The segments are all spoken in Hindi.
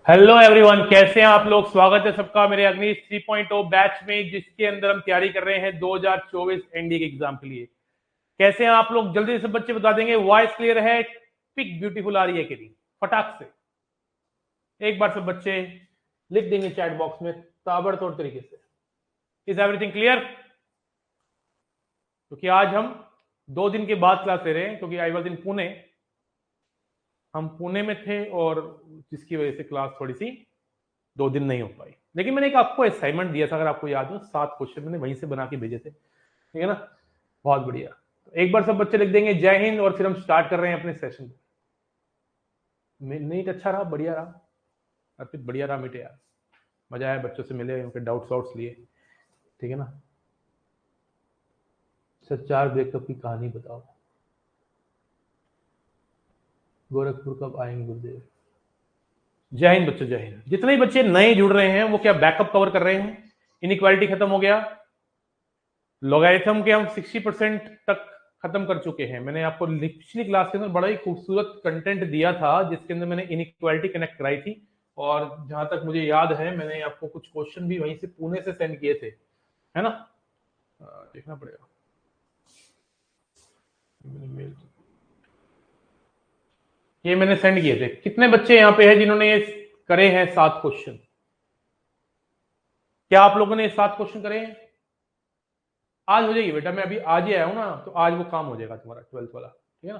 हेलो एवरीवन, कैसे हैं आप लोग। स्वागत है सबका मेरे अग्नि 3.0 बैच में, जिसके अंदर हम तैयारी कर रहे हैं 2024 एनडीए के एग्जाम के लिए। कैसे हैं आप लोग, जल्दी से सब बच्चे बता देंगे। वॉइस क्लियर है, पिक ब्यूटीफुल आ रही है कि नहीं, फटाक से एक बार सब बच्चे लिख देंगे चैट बॉक्स में ताबड़तोड़ तरीके से। Is everything clear? क्योंकि आज हम 2 दिन के बाद क्लास ले रहे हैं, क्योंकि आई वॉज इन पुणे, हम पुणे में थे, और जिसकी वजह से क्लास थोड़ी सी 2 दिन नहीं हो पाई। लेकिन मैंने एक आपको असाइनमेंट दिया था, अगर आपको याद हो, 7 क्वेश्चन मैंने वहीं से बना के भेजे थे, ठीक है ना। बहुत बढ़िया। तो एक बार सब बच्चे लिख देंगे जय हिंद, और फिर हम स्टार्ट कर रहे हैं अपने सेशन। मीट अच्छा रहा, बढ़िया रहा अर्पित, बढ़िया रहा मीट यार, मजा आया, बच्चों से मिले, उनके डाउट्स वाउट्स लिए, ठीक है ना। सर 4 ब्रेकअप की कहानी बताओ। गोरखपुर कब आएंगे गुरुदेव? जय हिंद बच्चों, जय हिंद। जितने ही बच्चे नए जुड़ रहे हैं वो क्या बैकअप कवर कर रहे हैं। इनइक्वालिटी खत्म हो गया, लॉगरिथम के हम 60% तक खत्म कर चुके हैं। मैंने आपको पिछली क्लास के अंदर बड़ा ही खूबसूरत कंटेंट दिया था, जिसके अंदर मैंने इनइक्वालिटी कनेक्ट कराई थी, और जहां तक मुझे याद है मैंने आपको कुछ क्वेश्चन भी वहीं से पुणे से सेंड किए थे, है ना। देखना पड़ेगा ये मैंने सेंड किए थे। कितने बच्चे यहाँ पे हैं जिन्होंने ये करे हैं 7 क्वेश्चन? क्या आप लोगों ने ये 7 क्वेश्चन करे हैं? आज हो जाएगी बेटा, मैं अभी आज ही आया हूं ना, तो आज वो काम हो जाएगा तुम्हारा 12th वाला, ठीक है ना।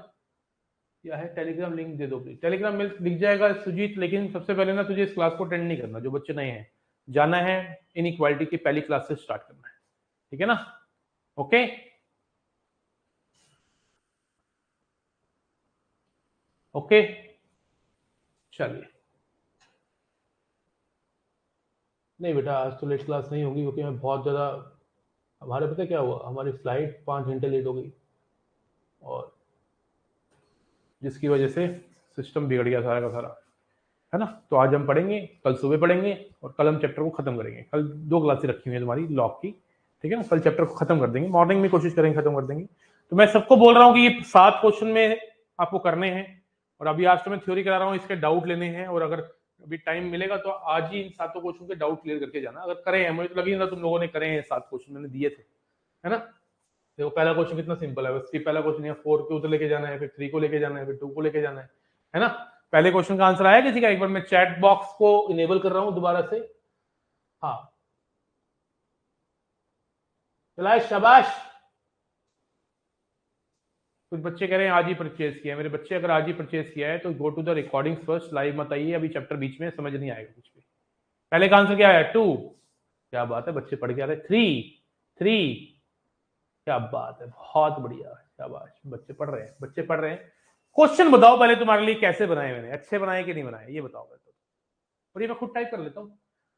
क्या है, टेलीग्राम लिंक दे दो प्लीज। टेलीग्राम में दिख जाएगा सुजीत, लेकिन सबसे पहले ना तुझे इस क्लास को अटेंड नहीं करना, जो बच्चे नए हैं जाना है, इनइक्वालिटी की पहली क्लास से स्टार्ट करना है, ठीक है ना। ओके, ओके, चलिए। नहीं बेटा, आज तो लेट क्लास नहीं होगी, क्योंकि मैं बहुत ज़्यादा, हमारे पता क्या हुआ, हमारी फ्लाइट 5 घंटे लेट हो गई, और जिसकी वजह से सिस्टम बिगड़ गया सारा का सारा, है ना। तो आज हम पढ़ेंगे, कल सुबह पढ़ेंगे, और कल हम चैप्टर को खत्म करेंगे। कल 2 क्लासें रखी हुई है तुम्हारी लॉ की, ठीक है ना। कल चैप्टर को खत्म कर देंगे, मॉर्निंग में कोशिश करेंगे खत्म कर देंगे। तो मैं सबको बोल रहा हूँ कि ये 7 क्वेश्चन में आपको करने हैं, और अभी आज तो मैं थ्योरी करा रहा हूँ, इसके डाउट लेने हैं, और अगर अभी टाइम मिलेगा तो आज ही इन 7 क्वेश्चन के डाउट क्लियर करके जाना। अगर करे हैं, मुझे तो लगी ना तुम लोगों ने करे हैं 7 क्वेश्चन मैंने दिए थे, है ना। देखो पहला क्वेश्चन कितना सिंपल है, बस पहला क्वेश्चन यहाँ 4 को उधर लेके जाना है, फिर 3 को लेके जाना है, फिर 2 को लेके जाना है ना। पहले क्वेश्चन का आंसर आया किसी का? एक बार मैं चैट बॉक्स को इनेबल कर रहा हूं दोबारा से। हाँ, चला शाबाश। कुछ बच्चे कह रहे हैं आज ही परचेज किया है। मेरे बच्चे अगर आज ही परचेज किया है तो go to the recording first, live मत आइए, अभी चैप्टर बीच में समझ नहीं आएगा कुछ भी। पहले का आंसर क्या है? 2। क्या बात है, बच्चे पढ़ के आ रहे। 3। क्या बात है, बहुत बढ़िया, शाबाश, बच्चे पढ़ रहे हैं, बच्चे पढ़ रहे हैं। क्वेश्चन बताओ पहले तुम्हारे लिए कैसे बनाए मैंने, अच्छे बनाए कि नहीं बनाए, ये बताओ तो। और ये मैं खुद टाइप कर लेता हूँ,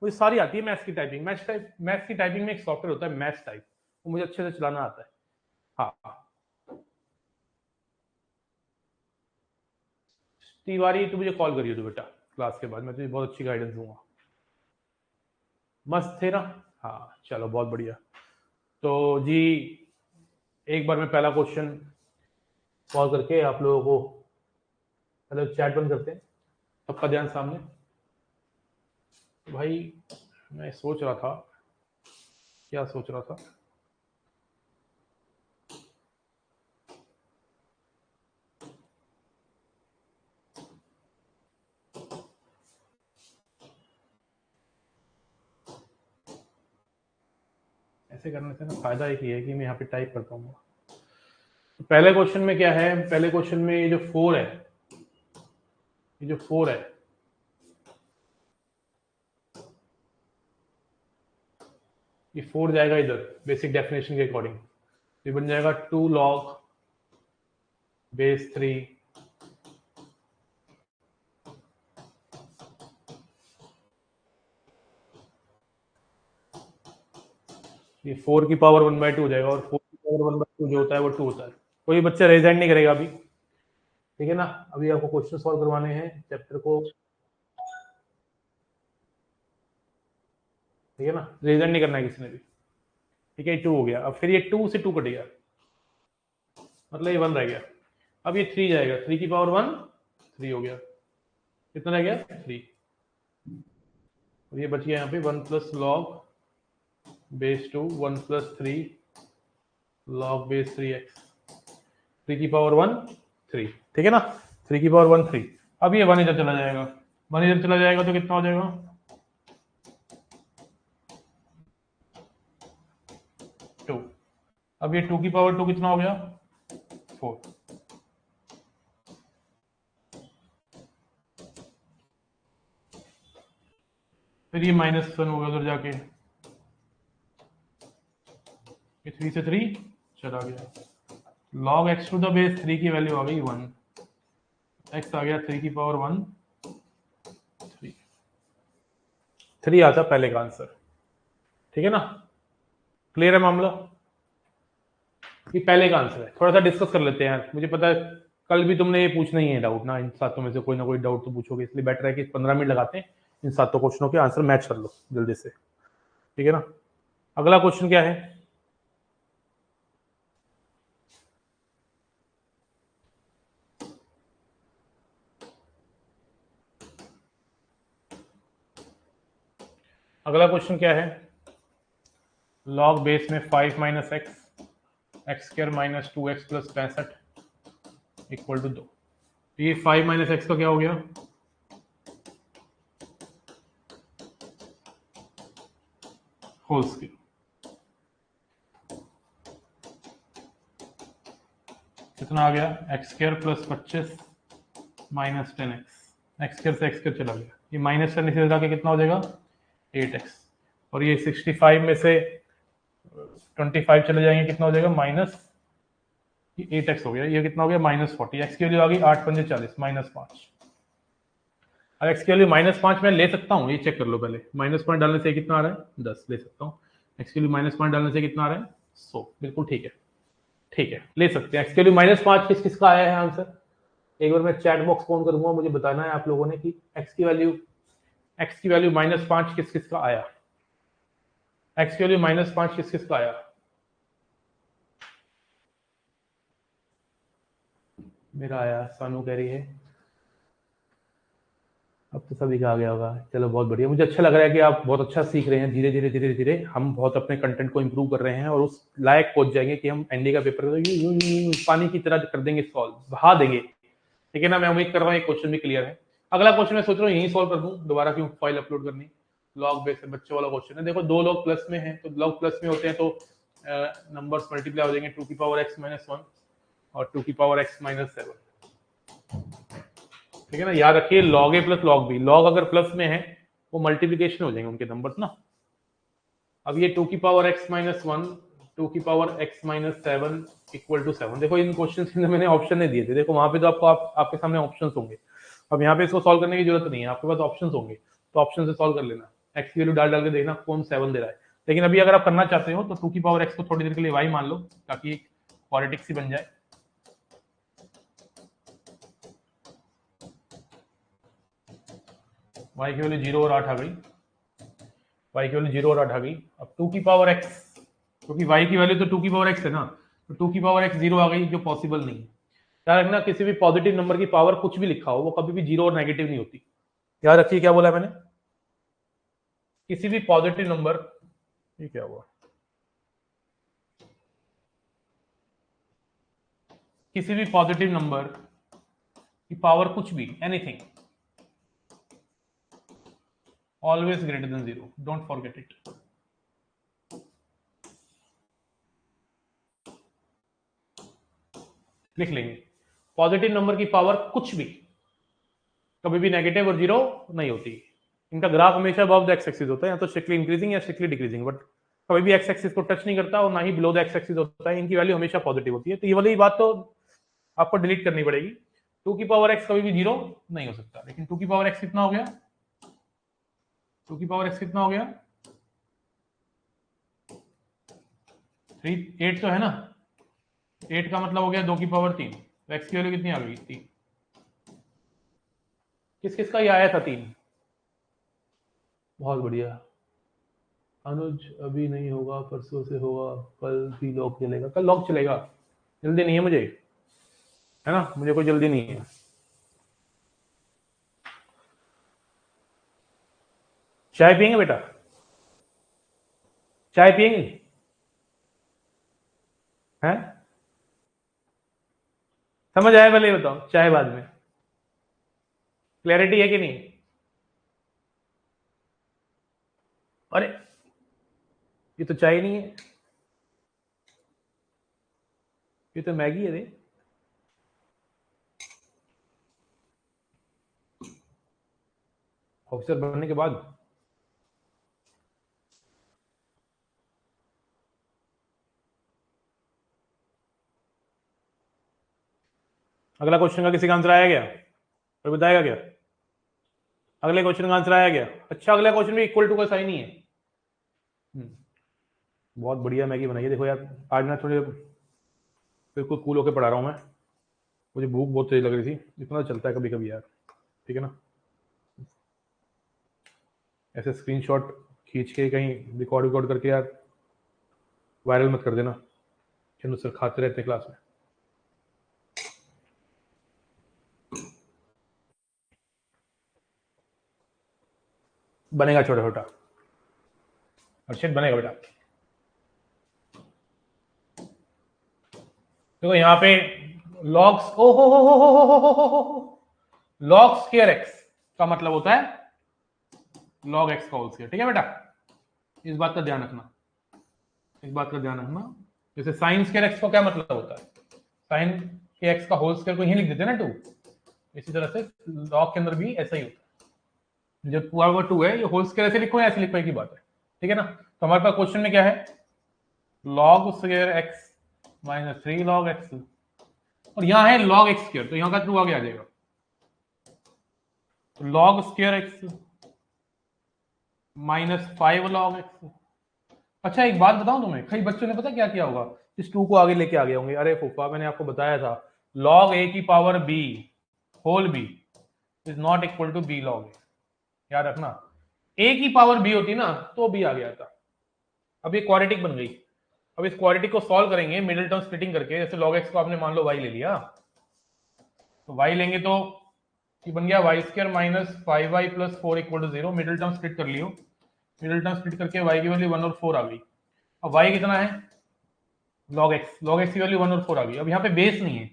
मुझे सारी आती है मैथ्स की टाइपिंग। मैथ्स की टाइपिंग में एक सॉफ्टवेयर होता है मैथ्स टाइप, वो मुझे अच्छे से चलाना आता है। हाँ, तिवारी तू मुझे कॉल करिए तो बेटा, क्लास के बाद मैं तुझे बहुत अच्छी गाइडेंस दूंगा। मस्त थे ना? हाँ चलो, बहुत बढ़िया। तो जी, एक बार मैं पहला क्वेश्चन कॉल करके आप लोगों को, मतलब चैट बंद करते हैं, सबका ध्यान सामने। तो भाई मैं सोच रहा था, क्या सोच रहा था, ऐसे करने से ना फायदा एक ये है कि मैं यहाँ पे टाइप करता हूँ। तो पहले क्वेश्चन में क्या है, पहले क्वेश्चन में ये जो 4 है, ये जो 4 है, ये 4 जाएगा इधर बेसिक डेफिनेशन के अकॉर्डिंग, ये बन जाएगा 2 log base 3 ये 4 की पावर 1/2 हो जाएगा, और 4 की पावर 1/2 जो होता है वो 2 होता है। कोई बच्चा रेजेंट नहीं करेगा अभी, ठीक है ना। अभी आपको क्वेश्चन सॉल्व करवाने हैं चैप्टर को, ठीक है ना, रेजेंट नहीं करना है किसी ने भी, ठीक है। 2 हो गया, अब फिर ये 2 से 2 कट गया, मतलब ये 1 रह गया। अब ये 3 जाएगा, 3 की पावर 1, 3 हो गया, कितना रह गया? 3। और ये बच गया यहाँ पे 1 plus log base 2 1 plus 3 log base 3x 3 की पावर 1 3, ठीक है ना, 3 की पावर 1 3। अब ये 1 इधर चला जाएगा, 1 इधर चला जाएगा तो कितना हो जाएगा 2। अब ये 2 की पावर 2 कितना हो गया 4। फिर ये -1 होगा उधर जाके, ये 3 से 3 चला गया, log x to the base 3 की वैल्यू आ गई 1, x आ गया 3 की पावर 1 3 आता पहले का आंसर, ठीक है ना, क्लियर है मामला। ये पहले का आंसर है। थोड़ा सा डिस्कस कर लेते हैं यार, मुझे पता है कल भी तुमने ये पूछना ही है डाउट ना, इन सातों में से कोई ना कोई डाउट तो पूछोगे, इसलिए बेटर है कि 15 मिनट लगाते हैं, इन सातों क्वेश्चनों के आंसर मैच कर लो जल्दी से, ठीक है ना। अगला क्वेश्चन क्या है, अगला क्वेश्चन क्या है, लॉग बेस में 5 minus x square minus 2x plus 65 equal to 2। ये 5 माइनस एक्स का क्या हो गया, होल स्क्वायर, कितना आ गया x square plus 25 minus 10x, x square से एक्स स्क्वायर चला गया, ये माइनस करने से जाके कितना हो जाएगा 8x, और ये 65 में से 25 चले जाएंगे कितना हो जाएगा माइनस 8x हो गया, ये कितना हो गया -40, एक्स की वैल्यू आ गई 8 पंजे 40 -5। अब एक्स की वैल्यू -5 मैं ले सकता हूँ, ये चेक कर लो पहले, -5 डालने से कितना आ रहा है 10 ले सकता हूँ, एक्स की वैल्यू -5 डालने से कितना आ रहा है 100, बिल्कुल ठीक है, ठीक है ले सकते हैं। एक्स की वैल्यू -5 किस किस का आया है आंसर, एक बार मैं चैट बॉक्स ऑन करूंगा, मुझे बताना है आप लोगों ने कि एक्स की वैल्यू -5 किस किस का आया, एक्स की वैल्यू -5 किस किस का आया, मेरा आया, सानू कह रही है, अब तो सभी का आ गया होगा, चलो बहुत बढ़िया, मुझे अच्छा लग रहा है कि आप बहुत अच्छा सीख रहे हैं, धीरे धीरे धीरे धीरे हम बहुत अपने कंटेंट को इंप्रूव कर रहे हैं और उस लायक पहुंच जाएंगे कि हम एनडी का पेपर पानी की तरह कर देंगे, सॉल्व बहा देंगे, ठीक है ना। मैं उम्मीद कर रहा हूँ ये क्वेश्चन भी क्लियर है। अगला क्वेश्चन मैं सोच रहा हूँ यही सॉल्व कर दूं, दोबारा क्यों फाइल अपलोड करनी, लॉग बेस बच्चों वाला क्वेश्चन है, देखो दो लॉग प्लस में है तो लॉग प्लस में होते हैं तो नंबर्स मल्टीप्लाई हो जाएंगे, 2 की पावर x माइनस 1 और 2 की पावर x माइनस 7, ठीक है ना। याद रखिए log a plus log B, log अगर प्लस में है वो मल्टीप्लीकेशन हो जाएंगे उनके नंबर्स ना। अब ये 2 की पावर x माइनस 1 2 की power x minus 7 equal to 7, देखो इन क्वेश्चन के अंदर मैंने ऑप्शन नहीं दिए थे, देखो वहां पे तो आपको आपके सामने ऑप्शंस होंगे, अब यहाँ पे इसको सॉल्व करने की जरूरत नहीं है, आपके पास ऑप्शंस होंगे तो ऑप्शन से सॉल्व कर लेना, x की वैल्यू डाल डाल के देखना कौन 7 दे रहा है। लेकिन अभी अगर आप करना चाहते हो तो 2 की पावर x को थोड़ी देर के लिए y मान लो ताकि क्वाड्रेटिक सी बन जाए, y की वैल्यू 0 और 8 आ गई, y की वैल्यू 0 और 8 आ गई। अब 2 की पावर x, क्योंकि y की वैल्यू तो 2 की पावर x है ना, तो 2 की पावर x 0 आ गई जो पॉसिबल नहीं है। याद रखना किसी भी पॉजिटिव नंबर की पावर कुछ भी लिखा हो वो कभी भी 0 और नेगेटिव नहीं होती, याद रखिए क्या बोला मैंने, किसी भी पॉजिटिव नंबर, ये क्या हुआ, किसी भी पॉजिटिव नंबर की पावर कुछ भी anything always greater than 0, don't forget it. लिख लेंगे पॉजिटिव नंबर की पावर कुछ भी कभी भी नेगेटिव और 0 नहीं होती, इनका ग्राफ हमेशा अबव द एक्स एक्सिस होता है, या तो स्ट्रिक्टली इंक्रीजिंग या स्ट्रिक्टली डिक्रीजिंग, बट कभी भी एक्स एक्सिस को टच नहीं करता और ना ही बिलो द एक्स एक्सिस होता है, इनकी वैल्यू हमेशा पॉजिटिव होती है। तो ये वाली बात तो आपको डिलीट करनी पड़ेगी, 2 की पावर x कभी भी 0 नहीं हो सकता, लेकिन 2 की पावर x कितना हो गया, 2 की पावर x कितना हो गया 3 8 तो है ना, 8 का मतलब हो गया 2 की पावर 3, तो x की वैल्यू कितनी आ गई 3, किस किस का ये आया था 3, बहुत बढ़िया। अनुज अभी नहीं होगा, परसों से होगा, कल भी लॉक चलेगा, कल लॉक चलेगा, जल्दी नहीं है मुझे, है ना, मुझे कोई जल्दी नहीं है। चाय पियेंगे बेटा? चाय पियेंगे हैं? समझ आया? पहले बताओ, चाय बाद में। क्लैरिटी है कि नहीं? अरे ये तो चाय नहीं है, ये तो मैगी है रे। ऑफिसर बनने के बाद अगला क्वेश्चन का किसी का आंसर आया क्या? कोई बताएगा क्या? अगले क्वेश्चन का आंसर आया क्या? अच्छा, अगला क्वेश्चन भी इक्वल टू का साइन ही है। बहुत बढ़िया मैगी बनाई है। देखो यार, आज ना थोड़े बिल्कुल कूल होकर पढ़ा रहा हूँ मैं। मुझे भूख बहुत तेज लग रही थी, इतना चलता है कभी कभी यार, ठीक है ना। ऐसे स्क्रीनशॉट खींच के कहीं रिकॉर्ड करके यार वायरल मत कर देना। चलो सर खाते रहते क्लास में। बनेगा छोटा छोटा, अर्षित बनेगा बेटा। देखो यहाँ पे लॉग्स, ओ हो, लॉग स्क्वायर एक्स का मतलब होता है लॉग एक्स का होल स्क्वायर, ठीक है बेटा? इस बात का ध्यान रखना, इस बात का ध्यान रखना। जैसे साइन स्क्वायर एक्स का क्या मतलब होता है? साइन के एक्स का होल स्क्वायर को यही लिख देते हैं ना 2। इसी तरह से लॉग के अंदर भी ऐसा ही होता है। जब 2 है, ये होल स्क्वायर ऐसे लिखो या ऐसे लिखो, एक ही बात है, ठीक है ना। तो हमारे पास क्वेश्चन में क्या है? Log square x minus 3 log x, और यहां है लॉग एक्स स्क्वायर, तो यहां का 2 आगे आ जाएगा। तो log square x minus 5 log x. अच्छा एक बात बताऊं तुम्हें, कई बच्चों ने पता क्या किया होगा, इस 2 को आगे लेके आ गए होंगे। अरे फूफा, मैंने आपको बताया था लॉग ए की power b whole b is not equal to b log a. याद रखना, ए की पावर बी होती ना तो बी आ गया था। अब ये क्वाड्रेटिक बन गई। अब इस क्वाड्रेटिक को सॉल्व करेंगे मिडिल टर्म स्प्लिटिंग करके। जैसे log x को आपने मान लो y ले लिया, तो y लेंगे तो ये बन गया y square minus 5y plus 4 equal to 0। Middle term split कर लियो, मिडिल टर्म स्प्लिट करके y की वैल्यू 1 और 4 आ गई। अब y कितना है? log x की वैल्यू 1 और 4 आ गई। अब यहाँ पे बेस नहीं है,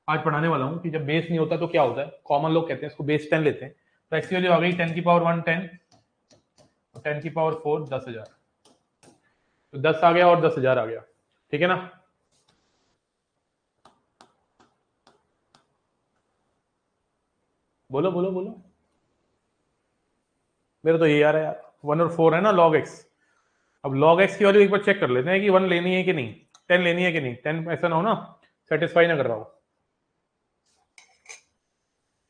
आज पढ़ाने वाला हूँ कि जब बेस नहीं होता तो क्या होता है। कॉमन लोग कहते हैं इसको बेस 10 लेते हैं। तो x की वैल्यू आ गई 10 की पावर 1 10, 10 की पावर 4 10,000। तो 10 आ गया और 10,000 आ गया, ठीक है ना। बोलो बोलो बोलो, मेरा तो ये आ रहा है यार, 1 और 4 है ना log x। अब log x की वैल्यू एक बार चेक कर लेते हैं कि 1 लेनी है कि नहीं, 10 लेनी है कि नहीं। 10 ऐसा ना हो ना सेटिस्फाई ना कर रहा हो,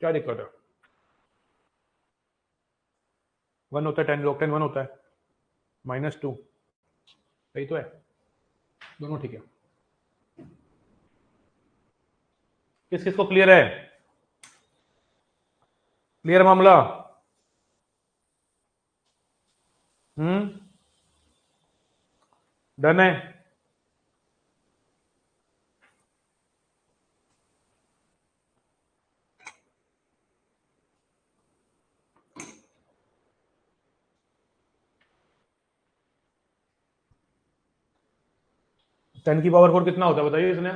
क्या दिक्कत है? 1 होता है 10, log 10 1 होता है, -2 सही तो है, दोनों ठीक है। किस किस को क्लियर है? क्लियर मामला? डन है? 10 की पावर 4 कितना होता है बताइए इसने?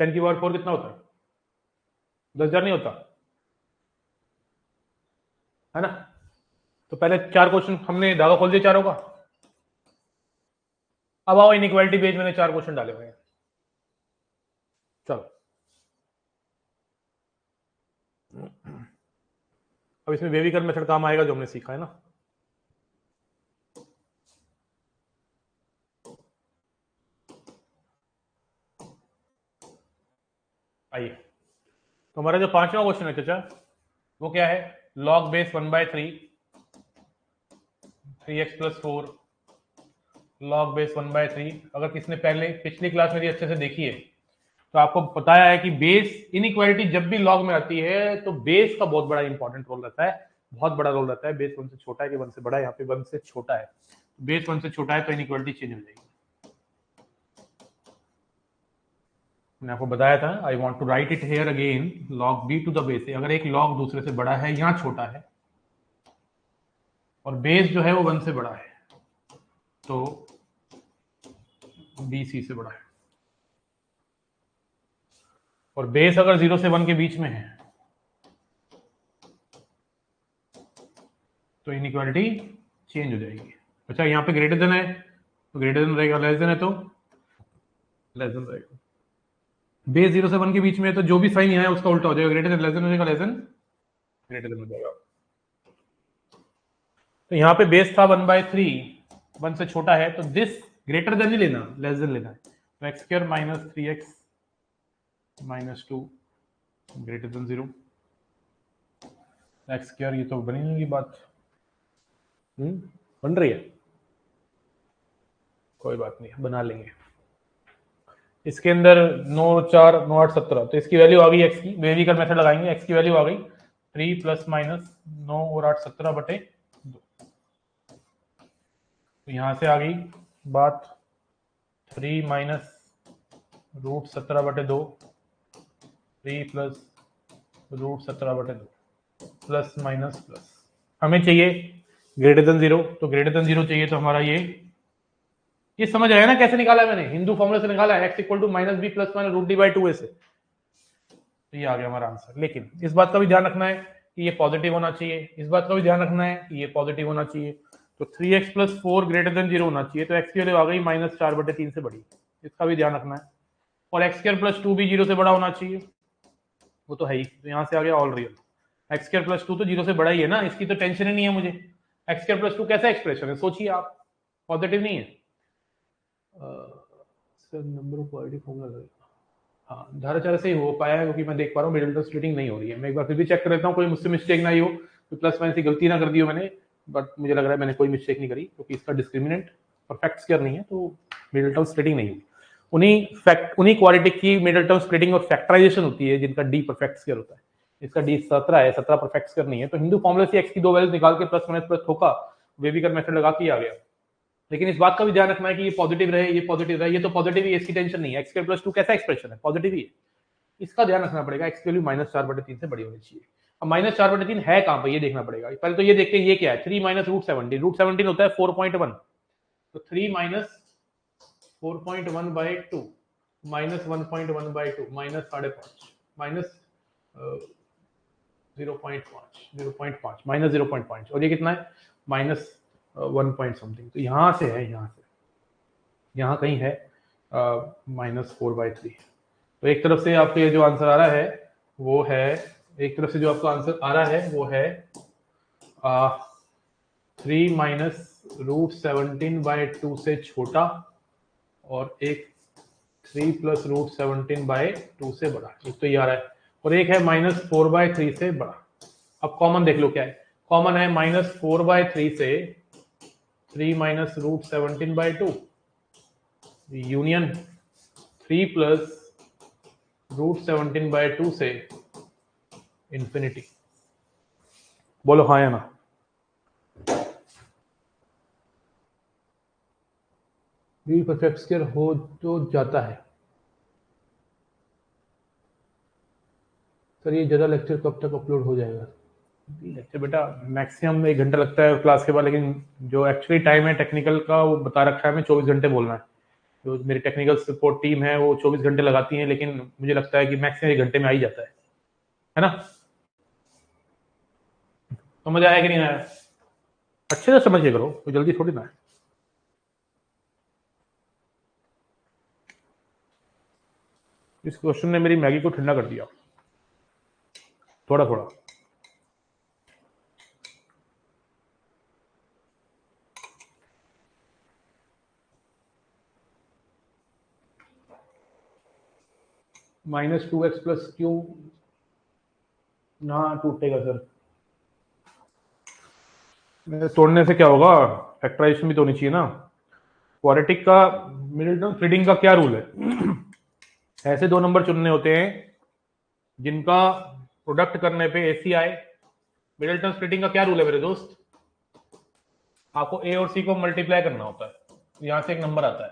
10 की पावर 4 कितना होता है? 10,000 नहीं होता है ना। तो पहले 4 क्वेश्चन हमने धागा खोल दिया चारों का। अब आओ इनइक्वालिटी पेज, मैंने 4 क्वेश्चन डाले हुए हैं, चलो। अब इसमें वेविकर मेथड काम आएगा जो हमने सीखा है ना। आइए, तो हमारा जो 5वां क्वेश्चन है चाचा, वो क्या है? log base 1/3 3x plus 4 log base 1/3। अगर किसने पहले पिछली क्लास मेरी अच्छे से देखी है तो आपको बताया है कि बेस इनइक्वालिटी जब भी लॉग में आती है तो बेस का बहुत बड़ा इंपॉर्टेंट रोल रहता है, बहुत बड़ा रोल रहता है। बेस 1 से छोटा है कि 1 से बड़ा है? यहाँ पे 1 से छोटा है, बेस 1 से छोटा है तो इनइक्वालिटी चेंज हो जाएगी। मैंने आपको बताया था, I want to write it here again, log b to the base. अगर एक log दूसरे से बड़ा है या छोटा है और बेस जो है वो 1 से बड़ा है, तो बी सी से बड़ा है। और बेस अगर 0 से 1 के बीच में है तो इनइक्वालिटी चेंज हो जाएगी। अच्छा, यहाँ पे ग्रेटर देन है तो ग्रेटर देन रहेगा, लेस देन है तो लेस देन रहेगा। बेस 0 से 1 के बीच में है तो जो भी साइन यहाँ है उसका उल्टा हो जाएगा, ग्रेटर देन लेस देन हो जाएगा, लेस देन ग्रेटर देन हो जाएगा। तो यहाँ पे बेस था 1/3, 1 से छोटा है, तो दिस ग्रेटर देन नहीं लेना, लेस देन लेना है। तो x square minus 3x minus 2 greater than 0, x square, ये तो बनी नहीं बात। बन रही है, कोई बात नहीं, बना लेंगे। इसके अंदर 9 4 9 8 17, तो इसकी वैल्यू आ गई एक्स की, वेविकर मेथड लगाएंगे, एक्स की वैल्यू आ गई 3 प्लस माइनस 9 और 8 17 बटे 2। तो यहां से आ गई बात 3 माइनस रूट 17 बटे 2, 3 प्लस रूट 17 बटे 2 प्लस माइनस प्लस। हमें चाहिए ग्रेटर देन 0, तो ग्रेटर देन 0 चाहिए, तो हमारा ये समझ आया ना कैसे निकाला है मैंने, हिंदू फॉर्मूले से निकाला है, x equal to minus b plus minus root d by 2 से। तो ये आ गया हमारा आंसर। लेकिन इस बात का भी ध्यान रखना है कि ये पॉजिटिव होना चाहिए, इस बात का भी ध्यान रखना है कि ये पॉजिटिव होना चाहिए। तो 3x प्लस 4 ग्रेटर देन 0 होना चाहिए, तो x की वैल्यू आ गई माइनस 4 बटे 3 से बड़ी, इसका भी ध्यान रखना है। और एक्स स्क्वायर प्लस 2 भी 0 से बड़ा होना चाहिए, वो तो है ही, तो यहाँ से आ गया all real. X square plus 2 तो 0 से बड़ा ही है ना, इसकी तो टेंशन ही नहीं है मुझे। एक्स स्क्वायर प्लस 2 कैसा एक्सप्रेशन है, सोचिए आप, पॉजिटिव नहीं है। नंबर ऑफ पॉजिटिव फॉर्मूला, हाँ धाराचार्य से ही हो पाया है, क्योंकि मैं देख पा रहा हूँ मिडिल टर्म स्प्लिटिंग नहीं हो रही है। मैं एक बार फिर भी चेक कर लेता हूँ, कोई मुझसे मिस्टेक ना ही हो, कोई प्लस माइनस की गलती ना कर दी हो मैंने, बट मुझे लग रहा है मैंने कोई मिस्टेक नहीं करी, क्योंकि इसका डिस्क्रिमिनेंट परफेक्ट स्क्वायर नहीं है, तो मिडिल टर्म स्प्लिटिंग नहीं हुई। उन्हीं क्वाड्रेटिक की मिडिल टर्म स्प्लिटिंग और फैक्टराइजेशन होती है, जिनका डी परफेक्ट स्क्वायर होता है। इसका डी 17 है, 17 परफेक्ट स्क्वायर नहीं है। तो हिंदू फॉर्मूले से एक्स की 2 वैल्यूज निकाल के प्लस माइनस प्लस ठोका, वेविकर मेथड लगा के आ गया। लेकिन इस बात का भी ध्यान रखना है कि ये पॉजिटिव रहे, ये पॉजिटिव रहे, ये तो पॉजिटिव ही, इसकी टेंशन नहीं है। एक्स स्क्वायर प्लस 2 कैसा एक्सप्रेशन है, पॉजिटिव ही है, इसका ध्यान रखना पड़ेगा। एक्स की वैल्यू माइनस 4 बटे 3 से बड़ी होनी चाहिए। अब माइनस 4 बटे 3 है कहां पर, ये देखना पड़ेगा। पहले तो ये देखते हैं ये क्या है, 3 माइनस रूट 17, रूट 17 होता है 4.1, तो 3 minus 4.1 by 2 minus 1.1 by 2 minus 5.5 minus 0.5 minus 0.5, और ये कितना है माइनस 1 पॉइंट समथिंग। तो यहां से है, यहां कहीं है माइनस 4/3। तो एक तरफ से आपको ये जो आंसर आ रहा है वो है, एक तरफ से जो आपका आंसर आ रहा है वो है 3 माइनस रूट 17/2 से छोटा, और एक 3 प्लस रूट 17/2 से बड़ा, एक तो ये आ रहा है, और एक है माइनस 4/3 से बड़ा। अब कॉमन देख लो क्या है, कॉमन है माइनस 4/3 से 3 minus root 17/2 union 3 plus root 17/2 से इंफिनिटी। बोलो हाँ या ना। बी परफेक्ट स्क्वायर हो तो जाता है। सर ये ज़्यादा लेक्चर कब तक अपलोड हो जाएगा? लेक्चर बेटा मैक्सिमम 1 घंटा लगता है क्लास के बाद, लेकिन जो एक्चुअली टाइम है टेक्निकल का वो बता रखा है हमें 24 घंटे बोलना है। जो मेरी टेक्निकल सपोर्ट टीम है वो 24 घंटे लगाती है, लेकिन मुझे लगता है कि मैक्सिमम 1 घंटे में आ ही जाता है ना। समझ आया कि नहीं आया? अच्छे से समझिए करो, कोई जल्दी थोड़ी ना है। इस क्वेश्चन ने मेरी मैगी को ठंडा कर दिया थोड़ा थोड़ा। -2x प्लस क्यू ना टूटेगा सर, तोड़ने से क्या होगा, फैक्टराइजेशन भी तो होनी चाहिए ना। क्वाड्रेटिक का मिडिल टर्म स्प्लिटिंग का क्या रूल है ऐसे 2 नंबर चुनने होते हैं जिनका प्रोडक्ट करने पे ऐसी आए। मिडिल टर्म स्प्लिटिंग का क्या रूल है मेरे दोस्त, आपको ए और सी को मल्टीप्लाई करना होता है, यहां से एक नंबर आता है।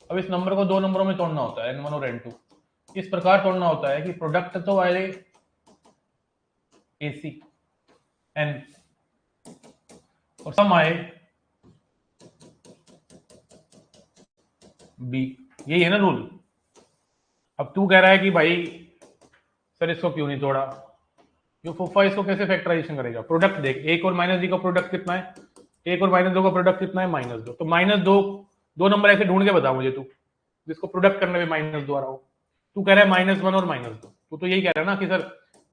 अब इस नंबर को 2 नंबरों में तोड़ना होता है, n1 और n2। इस प्रकार तोड़ना होता है कि प्रोडक्ट तो आए AC n, और सम आए बी, यही है ना रूल। अब तू कह रहा है कि भाई सर इसको क्यों नहीं तोड़ा, यो फूफा इसको कैसे फैक्टराइजेशन करेगा? प्रोडक्ट देख, एक और माइनस डी का प्रोडक्ट कितना है, एक और माइनस दो का प्रोडक्ट कितना है, -2। तो -2 दो नंबर ऐसे ढूंढ के बता मुझे तू जिसको प्रोडक्ट करने में -2 आ रहा हो। तू कह रहा है -1 और -2, तू तो यही कह रहा है ना कि सर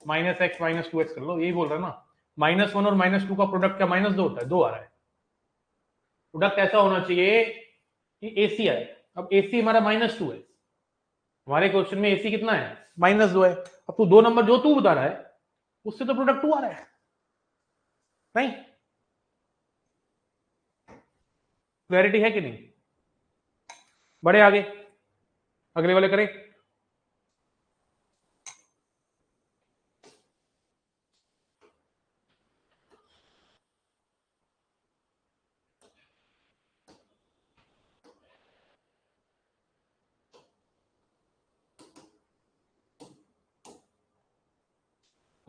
-x -2x कर लो, यही बोल रहा है ना। -1 और -2 का प्रोडक्ट क्या -2 होता है? 2 आ रहा है। प्रोडक्ट ऐसा होना चाहिए कि AC आए। अब AC हमारा -2 है, हमारे क्वेश्चन में AC कितना है? -2 है। अब तू दो नंबर जो तू बता रहा है उससे तो प्रोडक्ट 2 आ रहा है, नहीं? क्लैरिटी है कि नहीं? बड़े आगे, अगले वाले करें।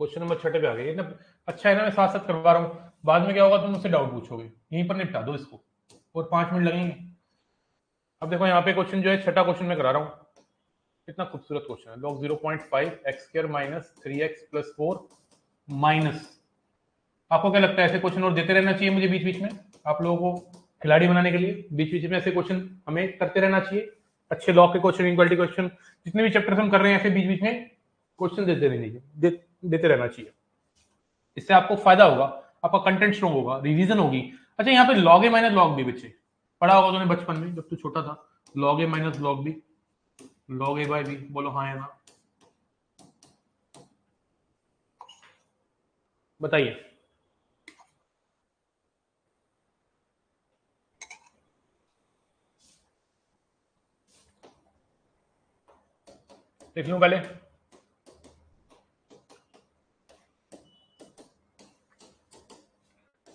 क्वेश्चन नंबर 6 पे आ गए ना। अच्छा है ना, मैं साथ साथ करवा रहा हूँ, बाद में क्या होगा तुम मुझसे डाउट पूछोगे, यहीं पर निपटा दो इसको, और 5 मिनट लगेंगे। अब देखो यहाँ पे क्वेश्चन जो है, छठा क्वेश्चन में करा रहा हूँ। कितना खूबसूरत क्वेश्चन है। Log 0.5 x² minus 3x plus 4 minus. आपको क्या लगता है ऐसे क्वेश्चन और देते रहना चाहिए मुझे बीच बीच में, आप लोगों को खिलाड़ी बनाने के लिए बीच बीच में ऐसे क्वेश्चन हमें करते रहना चाहिए? अच्छे लॉग के क्वेश्चन, इक्वालिटी क्वेश्चन, जितने भी चैप्टर हम कर रहे हैं ऐसे बीच बीच में क्वेश्चन देते रहना चाहिए। इससे आपको फायदा होगा, आपका कंटेंट स्ट्रॉन्ग होगा, रिवीजन होगी। अच्छा यहाँ पे लॉग ए माइनस लॉग बी बच्चे पढ़ा होगा तूने बचपन में जब तू छोटा था, लॉग ए माइनस लॉग बी, लॉग ए बाय बी, बोलो हाँ या ना, बताइए। देख लूं पहले,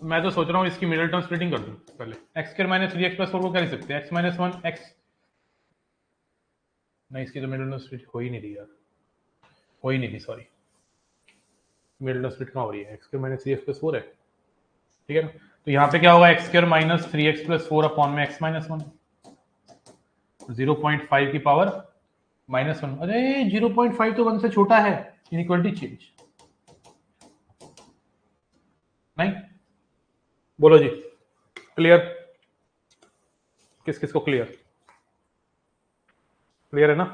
मैं तो सोच रहा हूँ इसकी मिडिल टर्म स्प्लिटिंग कर दूं पहले। x² माइनस 3x प्लस 4 को क्या लिख सकते हैं? x माइनस 1 x, नहीं इसकी तो मिडिल टर्म स्प्लिट हो ही नहीं रही यार, हो ही नहीं रही, सॉरी। मिडिल टर्म स्प्लिट कहाँ हो रही है? x² माइनस 3x प्लस 4 है, ठीक है ना। तो यहाँ पे क्या होगा? x² minus 3x plus 4 upon में x माइनस 1, 0.5 की पावर -1। अरे 0.5 तो 1 से छोटा है, इनइक्वालिटी चेंज नहीं? बोलो जी, क्लियर? किस किस को क्लियर? क्लियर है ना?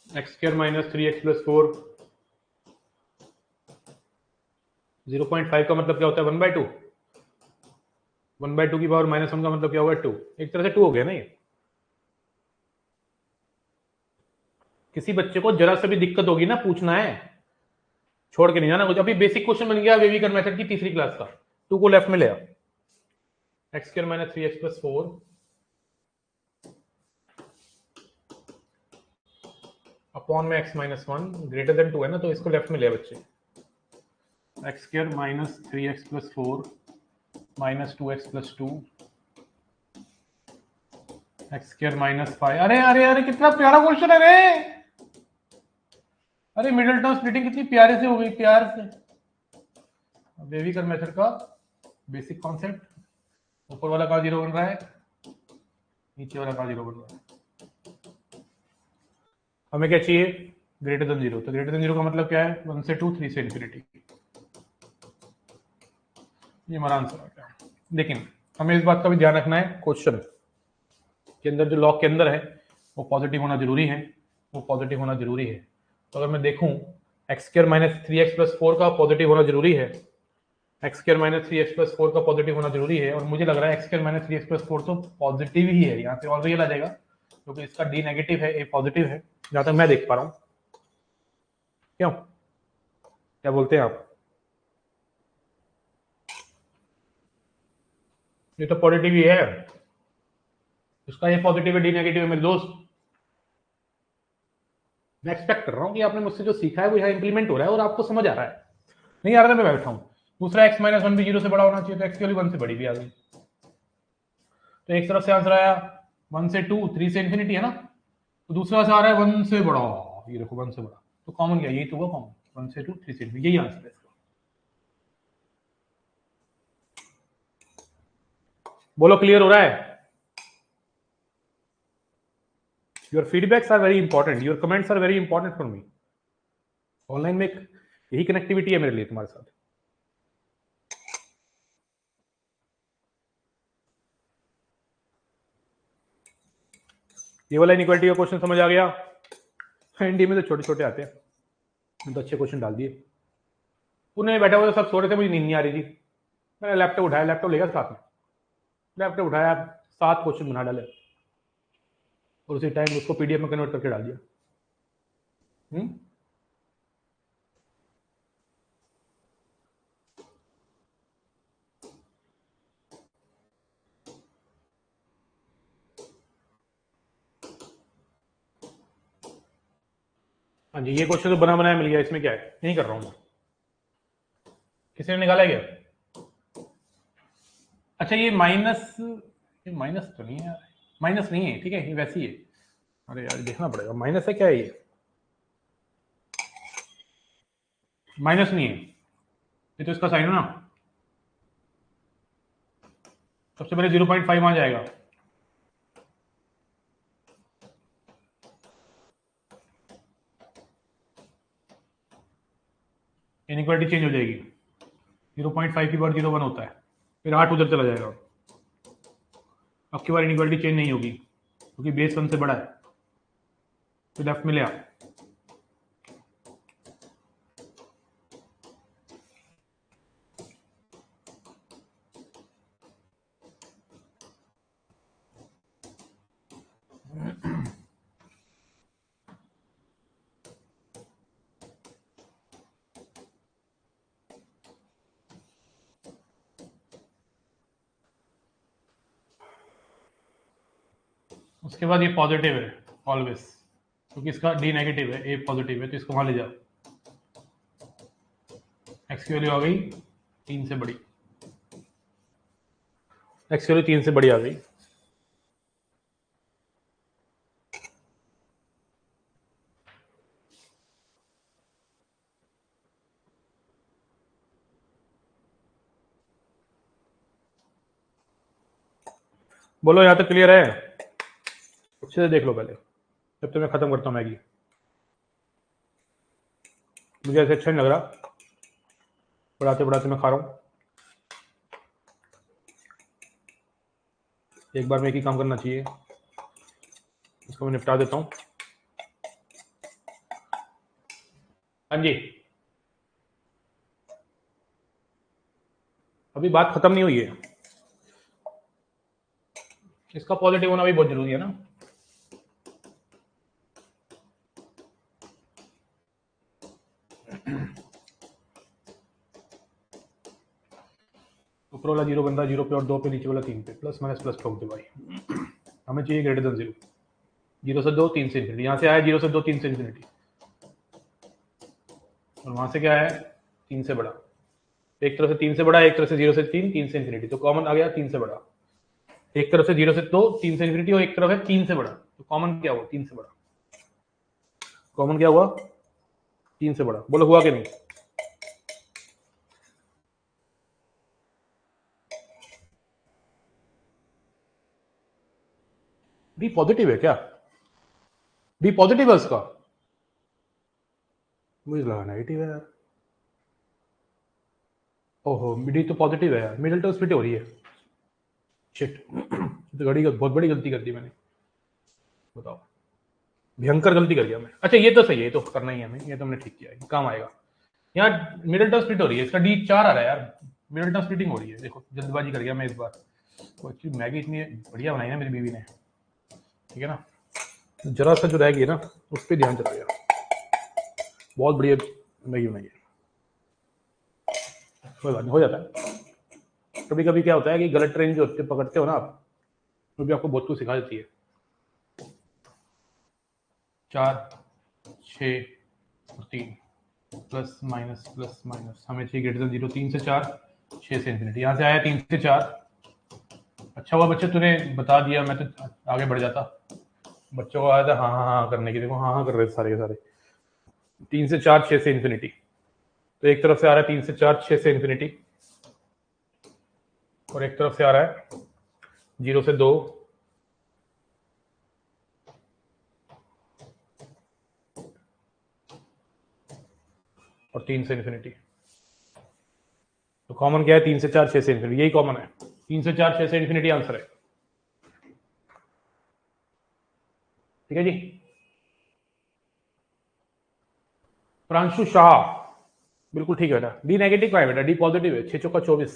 x² माइनस 3x प्लस 4, 0.5 का मतलब क्या होता है? 1/2। 1/2 की पावर -1 का मतलब क्या होगा? 2। एक तरह से 2 हो गया ना ये। किसी बच्चे को जरा सा भी दिक्कत होगी ना, पूछना है, छोड़ के नहीं जाना कुछ। अभी बेसिक क्वेश्चन बन गया वेविकर मेथड की तीसरी क्लास का। 2 को लेफ्ट में ले आ, x² minus 3x plus 4 upon में x माइनस 1 ग्रेटर देन 2 है ना, तो इसको लेफ्ट में ले बच्चे। x² minus 3x plus 4 minus 2x plus 2 x² minus 5। अरे अरे अरे कितना प्यारा क्वेश्चन है रे। अरे मिडिल टर्म स्प्लिटिंग कितनी प्यारे से हो गई, प्यार से। वेविकर मेथड का बेसिक कॉन्सेप्ट। ऊपर वाला कहाँ 0 बन रहा है, नीचे वाला कहाँ 0 बन रहा है। हमें क्या चाहिए? Greater than 0। तो ग्रेटर देन 0 का मतलब क्या है? 1 से 2, 3 से इन्फिनिटी। ये हमारा आंसर आ गया। लेकिन हमें इस बात का भी ध्यान रखना है, क्वेश्चन के अंदर जो लॉग के अंदर है वो पॉजिटिव होना जरूरी है, वो पॉजिटिव होना जरूरी है। तो अगर मैं देखूं x² माइनस 3x प्लस 4 का पॉजिटिव होना जरूरी है, x² माइनस 3x प्लस 4 का पॉजिटिव होना जरूरी है, और मुझे लग रहा है x² माइनस 3x प्लस 4 तो पॉजिटिव ही है। यहाँ पे और रियल आ जाएगा क्योंकि इसका d नेगेटिव है, a पॉजिटिव है, जहां तक मैं देख पा रहा हूँ। क्यों, क्या बोलते हैं आप? ये तो पॉजिटिव ही है, इसका ये पॉजिटिव है, डी नेगेटिव है मेरे दोस्त। मैं एक्सपेक्ट कर रहा हूँ कि आपने मुझसे जो सीखा है वो यहाँ इंप्लीमेंट हो रहा है और आपको समझ आ रहा है। नहीं आ रहा था मैं बैठा हूँ। दूसरा x माइनस 1 भी 0 से बड़ा होना चाहिए, तो x की वैल्यू 1 से बड़ी भी आ गई। तो एक तरफ से आंसर आया 1 से 2, 3 से इंफिनिटी है ना, तो दूसरा से आ रहा है 1 से बड़ा, ये देखो 1 से बड़ा, तो कॉमन क्या है, यही तो होगा कॉमन, 1 से 2, 3 से इंफिनिटी, यही आंसर है इसका। बोलो क्लियर हो रहा है? Your feedbacks are very important, your comments are very important for me. Online में यही कनेक्टिविटी है मेरे लिए तुम्हारे साथ। ये वाला इनइक्वालिटी का क्वेश्चन समझ आ गया? एनडीए में तो छोटे छोटे आते हैं, तो अच्छे क्वेश्चन डाल दिए। पुणे में बैठा हुआ सब सो रहे थे, मुझे नींद नहीं आ रही थी, मैंने लैपटॉप उठाया, लैपटॉप लेगा साथ में, लैपटॉप उठाया, 7 क्वेश्चन बना डाले और उसी टाइम उसको पीडीएफ में कन्वर्ट करके डाल दिया। हाँ जी, ये क्वेश्चन तो बना बनाया मिल गया, इसमें क्या है, नहीं कर रहा हूँ मैं। किसी ने निकाला क्या? अच्छा ये माइनस तो नहीं है, माइनस नहीं है, ठीक है, ये वैसी है। अरे यार देखना पड़ेगा, माइनस है क्या है ये? माइनस नहीं है ये, तो इसका साइन है ना, सबसे पहले 0.5 आ जाएगा, इनइक्वालिटी चेंज हो जाएगी, 0.5 की बार 0.1 होता है, फिर 8 उधर चला जाएगा। अब की बार इनइक्वालिटी चेंज नहीं होगी क्योंकि बेस 1 से बड़ा है, तो लेफ्ट में ले आ। उसके बाद ये पॉजिटिव है ऑलवेज, क्योंकि इसका डी नेगेटिव है, ए पॉजिटिव है, तो इसको वहां ले जाओ। एक्स की वैल्यू आ गई 3 से बड़ी, एक्स की वैल्यू 3 से बड़ी आ गई। बोलो यहाँ तक क्लियर है? अच्छे से देख लो पहले, जब तक मैं खत्म करता हूँ मैगी, मुझे ऐसे अच्छा नहीं लग रहा, पढ़ाते पढ़ाते मैं खा रहा हूँ। एक बार में एक ही काम करना चाहिए, इसको मैं निपटा देता हूँ। हाँ जी, अभी बात खत्म नहीं हुई है, इसका पॉजिटिव होना भी बहुत जरूरी है ना। ऊपर वाला 0 बनता है 0 पे और 2 पे, नीचे वाला 3 पे, प्लस माइनस प्लस ठोक दे भाई, हमें चाहिए ग्रेटर देन 0, 0 से 2, 3 से इन्फिनिटी, यहाँ से आया 0 से 2, 3 से इन्फिनिटी, और वहां से क्या है 3 से बड़ा, एक तरफ से 3 से बड़ा, एक तरफ से 0 से 3, 3 से इन्फिनिटी, तो कॉमन आ गया 3 से बड़ा, एक तरफ से 0 से 2, 3 से इन्फिनिटी, और एक तरफ है 3 से बड़ा, तो कॉमन क्या हुआ 3 से बड़ा, कॉमन क्या हुआ 3 से बड़ा। बोलो हुआ कि नहीं? बी पॉजिटिव है क्या? बी पॉजिटिव है उसका? मुझे लगा नेगेटिव है यार। ओहो, डी तो पॉजिटिव है यार, मिडिल टर्म स्प्लिट हो रही है, शिट तो घड़ी बहुत बड़ी गलती कर दी मैंने, बताओ, भयंकर गलती कर गया मैं। अच्छा ये तो सही है, ये तो करना ही है हमें, ये तो हमने ठीक किया है, काम आएगा। यहाँ मिडिल टर्म स्प्लिट हो रही है, इसका डी 4 आ रहा है यार, मिडिल टर्म स्प्लिटिंग हो रही है, देखो जल्दबाजी कर गया मैं इस बार, एक्चुअली मैगी इतनी बढ़िया बनाई ना मेरी बीवी ने, ठीक है ना, जरा सा जो रह गई ना उस पर ध्यान चला गया, बहुत बढ़िया मैगी बनाई है, कोई बात नहीं, हो जाता है। कभी कभी क्या होता है कि गलत ट्रेन जो पकड़ते हो ना आप, वो भी आपको बहुत कुछ सिखा देती है। 4, 6 और 3, प्लस माइनस, हमें चाहिए ग्रेटर देन 0, 3 से 4, 6 से इन्फिनिटी, यहाँ से आया 3 से 4, अच्छा हुआ बच्चे तूने बता दिया, मैं तो आगे बढ़ जाता। बच्चों को आया था हाँ हाँ हाँ करने की, देखो हाँ हाँ कर रहे सारे के सारे। 3 से 4 6 से इन्फिनिटी, तो एक तरफ से आ रहा है 3 से 4 6 से इन्फिनिटी, और एक तरफ से आ रहा है 0 से 2 और 3 से इन्फिनिटी। तो कॉमन क्या है? 3 से 4 6 से इन्फिनिटी, यही कॉमन है। 3 से 4 6 से इन्फिनिटी आंसर है। ठीक है जी। प्रांशु शाह, बिल्कुल ठीक है बेटा। डी नेगेटिव का है बेटा, डी पॉजिटिव है। 6 चौका 24,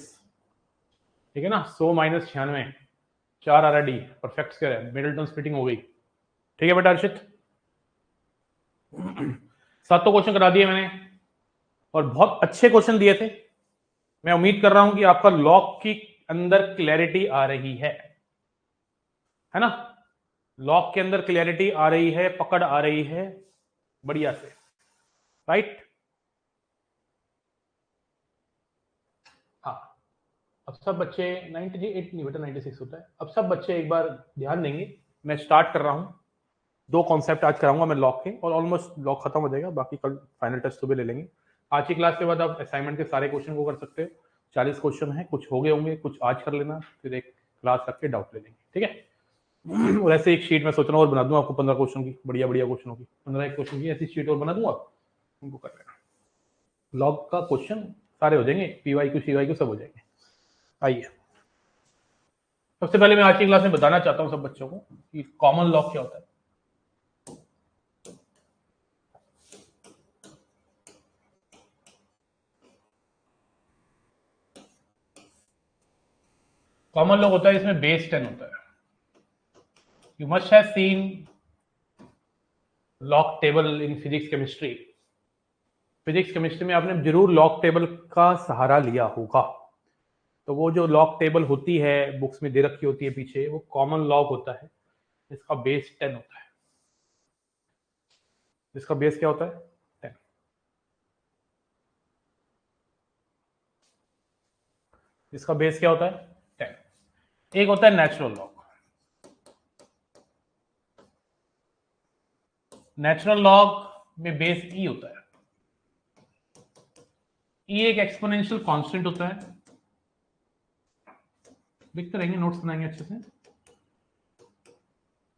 ठीक है ना। 100 माइनस 96, 4 आ रहा है डी। परफेक्ट स्क्वायर है, मिडिल टर्म स्प्लिटिंग हो गई। ठीक है बेटा अर्षित, 7 क्वेश्चन करा दिए मैंने, और बहुत अच्छे क्वेश्चन दिए थे। मैं उम्मीद कर रहा हूं कि आपका लॉग की अंदर क्लैरिटी आ रही है ना। लॉग के अंदर क्लैरिटी आ रही है, पकड़ आ रही है बढ़िया से, राइट। हाँ, अब सब बच्चे 98 नहीं बेटा 96 होता है। अब सब बच्चे एक बार ध्यान देंगे। मैं स्टार्ट कर रहा हूं, 2 कॉन्सेप्ट आज कराऊंगा मैं लॉग के, और ऑलमोस्ट लॉग खत्म हो जाएगा। बाकी कल फाइनल टेस्ट सुबह ले लेंगे। आज की क्लास के बाद आप असाइनमेंट के सारे क्वेश्चन को कर सकते हो। 40 क्वेश्चन है, कुछ हो गए होंगे, कुछ आज कर लेना, फिर एक क्लास रख के डाउट ले लेंगे, ठीक है। और ऐसे एक शीट में सोच रहा हूँ और बना दूंगा आपको 15 क्वेश्चन की, बढ़िया बढ़िया क्वेश्चनों की 15 क्वेश्चन की ऐसी शीट और बना दूंगा, उनको कर लेना। लॉग का क्वेश्चन सारे हो जाएंगे, पीवाईक्यू सीवाईक्यू सब हो जाएंगे। आइए, सबसे पहले मैं आज की क्लास में बताना चाहता हूँ सब बच्चों को कि कॉमन लॉग क्या होता है। कॉमन लॉग होता है इसमें बेस 10 होता है। You must have seen log table in physics chemistry. Physics chemistry में आपने जरूर लॉग टेबल का सहारा लिया होगा। तो वो जो लॉग टेबल होती है बुक्स में दे रखी होती है पीछे, वो कॉमन लॉग होता है। इसका बेस 10 होता है। इसका बेस क्या होता है? 10। इसका बेस क्या होता है? 10। एक होता है नेचुरल लॉग। नेचुरल लॉग में बेस ई होता है। ई एक एक्सपोनेंशियल कांस्टेंट होता है। लिखते रहेंगे, नोट्स बनाएंगे अच्छे से।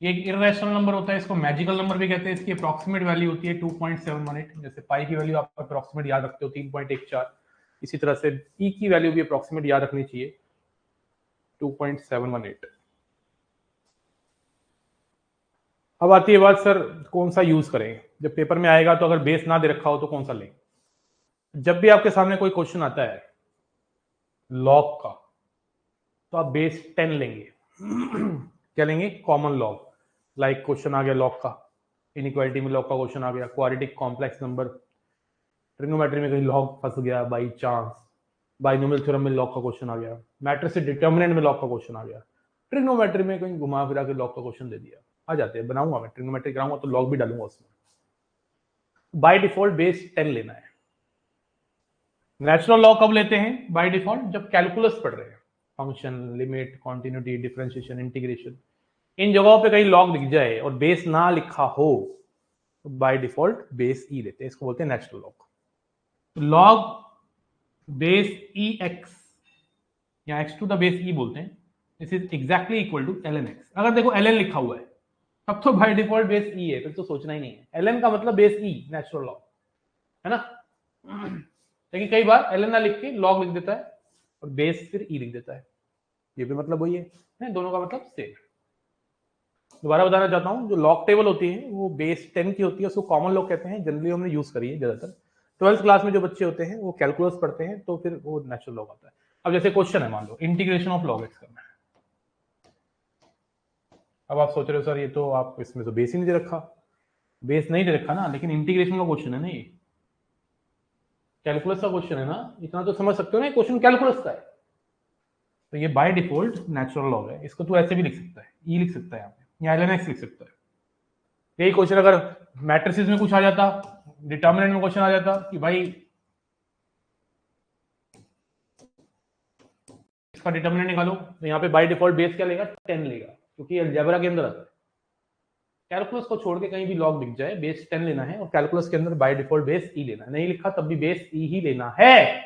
ये एक इरेशनल नंबर होता है, इसको मैजिकल नंबर भी कहते हैं। इसकी अप्रॉक्सीमेट वैल्यू होती है 2.718। जैसे पाई की वैल्यू आप अप्रॉक्सीमेट याद रखते हो 3.14, इसी तरह से ई की वैल्यू भी अप्रॉक्सीमेट याद रखनी चाहिए 2.718। अब आती है बात, सर कौन सा यूज करें? जब पेपर में आएगा तो अगर बेस ना दे रखा हो तो कौन सा लें? जब भी आपके सामने कोई क्वेश्चन आता है लॉग का, तो आप बेस 10 लेंगे। क्या लेंगे? Common log. लाइक क्वेश्चन आ गया लॉग का, इनइक्वालिटी में लॉग का क्वेश्चन आ गया, क्वाड्रेटिक कॉम्प्लेक्स नंबर, ट्रिग्नोमेट्री में कहीं लॉग फंस गया बाई चांस, बाइनोमियल थ्योरम में लॉग का क्वेश्चन आ गया, मैट्रिक्स से डिटर्मिनेंट में लॉग का क्वेश्चन आ गया, ट्रिग्नोमेट्री में कहीं घुमा फिरा के लॉग का क्वेश्चन दे दिया, आ जाते हैं। बनाऊंगा मैं ट्रिग्नोमेट्री कराऊंगा तो लॉग भी डालूंगा उसमें। बाय डिफॉल्ट बेस 10 लेना है। नेचुरल लॉग कब लेते हैं बाय डिफॉल्ट? जब कैलकुलस पढ़ रहे हैं, function, limit, continuity, differentiation, integration, इन जगहों पे कहीं लॉग लिख जाए और बेस ना लिखा हो तो बाय डिफॉल्ट बेस ई लेते हैं। इसको बोलते हैं natural log. Log base e x या x to the base e बोलते हैं। This is exactly equal to ln x। अगर देखो ln लिखा हुआ है तब तो बाय डिफॉल्ट बेस ई है, फिर तो सोचना ही नहीं है। ln का मतलब बेस ई, नेचुरल लॉग, है ना। लेकिन कई बार ln ना लिख के लॉग लिख देता है और बेस फिर ई लिख देता है, ये भी मतलब वही है, दोनों का मतलब सेम। दोबारा बताना चाहता हूँ, जो लॉग टेबल होती है वो बेस 10 की होती है, उसको कॉमन लॉग कहते हैं। जनरली हमने यूज करी है ज्यादातर। 12th क्लास में जो बच्चे होते हैं वो कैलकुलस पढ़ते हैं तो फिर वो नेचुरल लॉग आता है। अब जैसे क्वेश्चन है, मान लो इंटीग्रेशन ऑफ लॉग एक्स करना है। अब आप सोच रहे हो सर ये तो आप इसमें तो बेस ही नहीं दे रखा। बेस नहीं दे रखा ना, लेकिन इंटीग्रेशन का क्वेश्चन है ना, ये कैलकुलस का क्वेश्चन है ना, इतना तो समझ सकते हो ना, क्वेश्चन कैलकुलस का है। तो ये बाय डिफॉल्ट नेचुरल लॉग है। इसको तो ऐसे भी लिख सकता है, ई लिख सकता है यहाँ पे, या ln x लिख सकता है। यही क्वेश्चन अगर मैट्रिसेस में कुछ आ जाता, डिटर्मिनेंट में क्वेश्चन आ जाता कि भाई इसका डिटर्मिनेंट निकालो, तो यहाँ पे बाय डिफॉल्ट बेस क्या लेगा, 10 लेगा, क्योंकि अलजेब्रा के अंदर आता है। कैलकुलस को छोड़ के कहीं भी लॉग दिख जाए, बेस 10 लेना है, और कैलकुलस के अंदर बाय डिफॉल्ट बेस ई लेना है। नहीं लिखा तब भी बेस ई ही लेना है।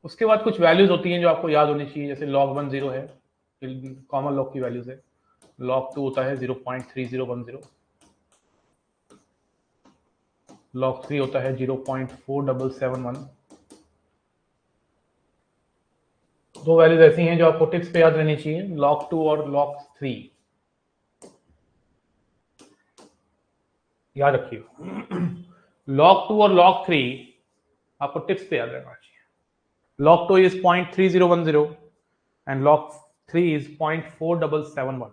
उसके बाद कुछ वैल्यूज होती हैं जो आपको याद होनी चाहिए, जैसे log 1 0 है, कॉमन लॉग की वैल्यूज है। log 2 होता है 0.3010, log 3 होता है 0.4771। दो वैल्यूज ऐसी हैं जो आपको टिप्स पे याद रहनी चाहिए, log 2 और log 3, याद रखिए। log 2 और log 3 आपको टिप्स पे याद रहना चाहिए। log 2 is 0.3010 and log 3 is 0.4771।